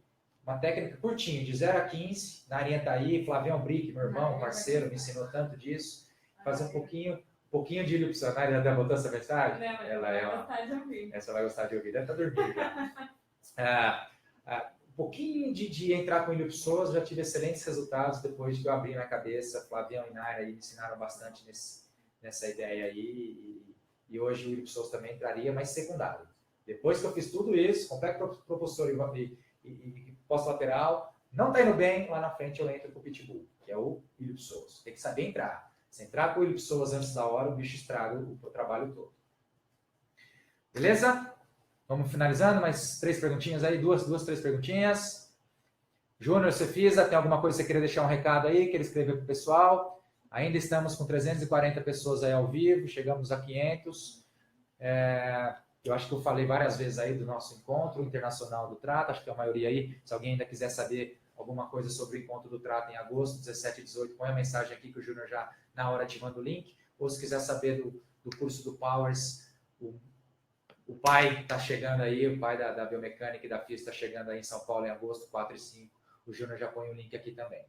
Uma técnica curtinha, de 0 a 15. Na Arinha tá aí, Flavião Brick, meu irmão, parceiro, me ensinou tanto disso. Fazer um pouquinho de Williams. A Naria já botou essa mensagem? Não, ela vai gostar de ouvir. Essa vai gostar de ouvir, deve estar dormindo já. Um pouquinho de entrar com o Williams, já tive excelentes resultados depois que eu abri minha cabeça. Flavião e Naira me ensinaram bastante nessa ideia aí. E hoje o Williams também entraria, mas secundário. Depois que eu fiz tudo isso, completo propulsor e pós-lateral, não está indo bem, lá na frente eu entro com o Pitbull, que é o Williams. Tem que saber entrar. Se entrar com o Williams antes da hora, o bicho estraga o trabalho todo. Beleza? Vamos finalizando, mais 3 perguntinhas aí, duas, 3 perguntinhas. Júnior Cefisa, tem alguma coisa que você queria deixar um recado aí, que ele escreveu para o pessoal? Ainda estamos com 340 pessoas aí ao vivo, chegamos a 500. Eu acho que eu falei várias vezes aí do nosso encontro internacional do Trato, acho que a maioria aí, se alguém ainda quiser saber alguma coisa sobre o encontro do Trato em agosto, 17 e 18, põe a mensagem aqui que o Júnior já na hora te manda o link, ou se quiser saber do curso do Powers, o pai está chegando aí, o pai da biomecânica e da FIS está chegando aí em São Paulo em agosto, 4 e 5, o Júnior já põe o link aqui também.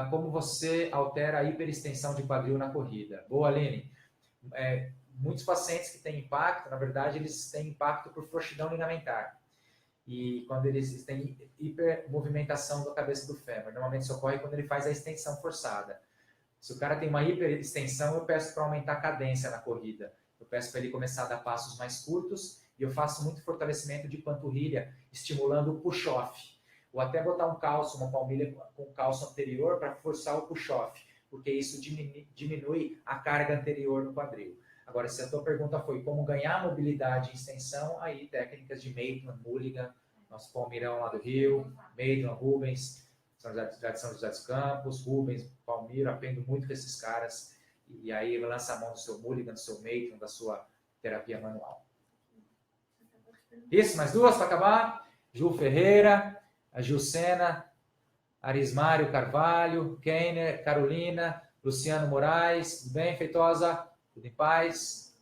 Como você altera a hiperextensão de quadril na corrida? Boa, Aline. Muitos pacientes que têm impacto, na verdade, eles têm impacto por frouxidão ligamentar. E quando eles têm hipermovimentação da cabeça do fêmur, normalmente isso ocorre quando ele faz a extensão forçada. Se o cara tem uma hiperextensão, eu peço para aumentar a cadência na corrida. Eu peço para ele começar a dar passos mais curtos e eu faço muito fortalecimento de panturrilha, estimulando o push-off. Ou até botar um calço, uma palmilha com calço anterior para forçar o push-off, porque isso diminui a carga anterior no quadril. Agora, se a tua pergunta foi como ganhar mobilidade e extensão, aí técnicas de Maitland, Mulligan, nosso Palmeirão lá do Rio, Maitland, Rubens, São José dos Campos, Rubens, Palmiro, aprendo muito com esses caras. E aí lança a mão do seu Mulligan, do seu Maitland, da sua terapia manual. Isso, mais 2 para acabar. Ju Ferreira, a Gilcena, Arismário Carvalho, Keiner, Carolina, Luciano Moraes, tudo bem, Feitosa? Tudo em paz?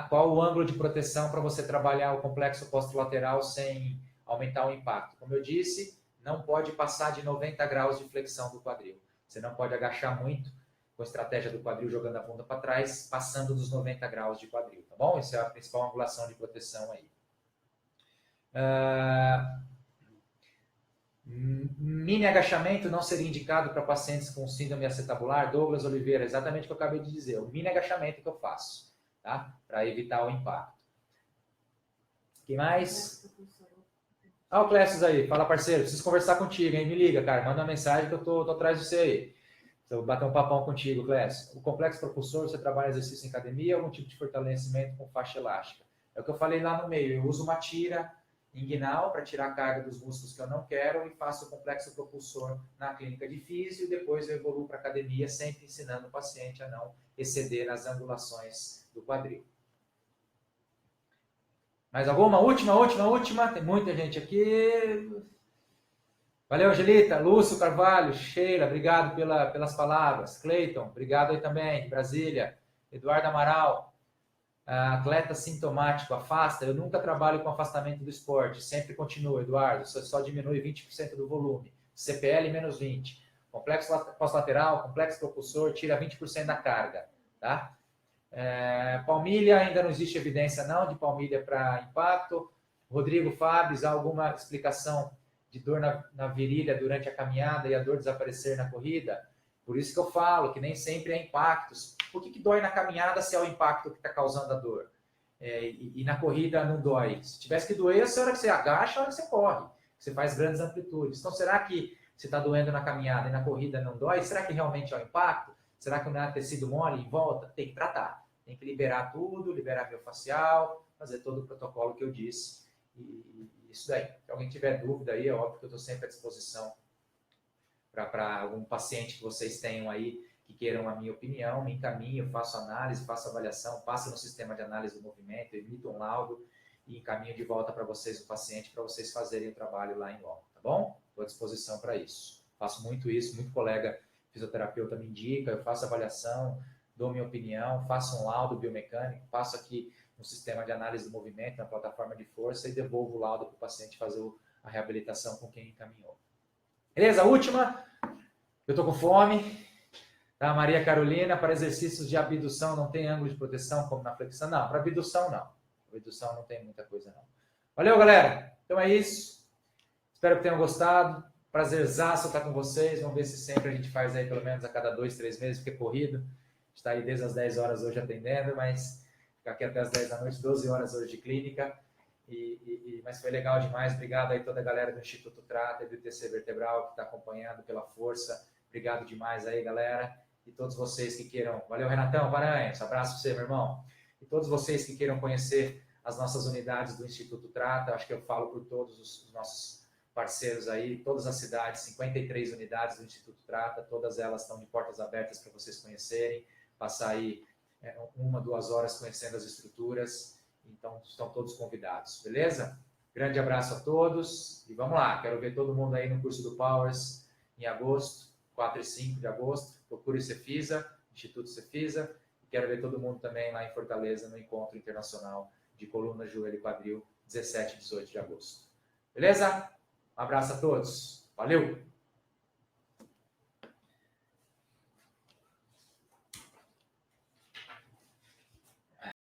Qual o ângulo de proteção para você trabalhar o complexo posterolateral sem aumentar o impacto? Como eu disse, não pode passar de 90 graus de flexão do quadril. Você não pode agachar muito. com a estratégia do quadril jogando a bunda para trás, passando dos 90 graus de quadril, tá bom? Essa é a principal angulação de proteção aí. Mini agachamento não seria indicado para pacientes com síndrome acetabular. Douglas Oliveira, exatamente o que eu acabei de dizer. O mini agachamento que eu faço, tá? Para evitar o impacto. O que mais? O Clécio aí. Fala, parceiro. Preciso conversar contigo, hein? Me liga, cara. Manda uma mensagem que eu tô atrás de você aí. Vou bater um papão contigo, Clécio. O complexo propulsor, você trabalha exercício em academia, algum tipo de fortalecimento com faixa elástica. É o que eu falei lá no meio. Eu uso uma tira inguinal para tirar a carga dos músculos que eu não quero e faço o complexo propulsor na clínica de físio e depois eu evoluo para academia, sempre ensinando o paciente a não exceder nas angulações do quadril. Mais alguma? Última. Tem muita gente aqui. Valeu, Angelita. Lúcio Carvalho, Sheila, obrigado pelas palavras. Cleiton, obrigado aí também, de Brasília. Eduardo Amaral. Atleta sintomático, afasta. Eu nunca trabalho com afastamento do esporte. Sempre continuo, Eduardo. Só diminui 20% do volume. CPL menos 20. Complexo pós-lateral, complexo propulsor, tira 20% da carga. Tá? Palmilha, ainda não existe evidência não de palmilha para impacto. Rodrigo Fabres, há alguma explicação de dor na virilha durante a caminhada e a dor desaparecer na corrida? Por isso que eu falo que nem sempre é impactos. Por que dói na caminhada se é o impacto que está causando a dor? E na corrida não dói. Se tivesse que doer, é a hora que você agacha, a hora que você corre. Você faz grandes amplitudes. Então, será que se está doendo na caminhada e na corrida não dói? Será que realmente é o impacto? Será que não é tecido mole em volta? Tem que tratar. Tem que liberar tudo, liberar miofacial, fazer todo o protocolo que eu disse. E isso daí. Se alguém tiver dúvida aí, é óbvio que eu estou sempre à disposição para algum paciente que vocês tenham aí que queiram a minha opinião, me encaminho, faço análise, faço avaliação, passo no sistema de análise do movimento, emito um laudo e encaminho de volta para vocês o paciente para vocês fazerem o trabalho lá em loco, tá bom? Estou à disposição para isso. Faço muito isso, muito colega fisioterapeuta me indica, eu faço avaliação, dou minha opinião, faço um laudo biomecânico, passo aqui no sistema de análise do movimento, na plataforma de força e devolvo o laudo para o paciente fazer a reabilitação com quem encaminhou. Beleza? Última. Eu estou com fome. Tá? Maria Carolina, para exercícios de abdução não tem ângulo de proteção como na flexão? Não, para abdução não. Abdução não tem muita coisa não. Valeu, galera. Então é isso. Espero que tenham gostado. Prazerzaço estar com vocês. Vamos ver se sempre a gente faz aí pelo menos a cada 2, 3 meses, porque é corrido. Está aí desde as 10 horas hoje atendendo, mas ficar aqui até as 10 da noite, 12 horas hoje de clínica. Mas foi legal demais. Obrigado aí toda a galera do Instituto Trata e do TC Vertebral que está acompanhando pela força. Obrigado demais aí, galera. E todos vocês que queiram... Valeu, Renatão, Paranhos. Abraço para você, meu irmão. E todos vocês que queiram conhecer as nossas unidades do Instituto Trata, acho que eu falo por todos os nossos parceiros aí, todas as cidades, 53 unidades do Instituto Trata, todas elas estão de portas abertas para vocês conhecerem, passar aí 1, 2 horas conhecendo as estruturas. Então, estão todos convidados, beleza? Grande abraço a todos e vamos lá. Quero ver todo mundo aí no curso do Powers em agosto, 4 e 5 de agosto. Procure o Cefisa, Instituto Cefisa. E quero ver todo mundo também lá em Fortaleza no Encontro Internacional de Coluna, Joelho e Quadril, 17 e 18 de agosto. Beleza? Um abraço a todos. Valeu!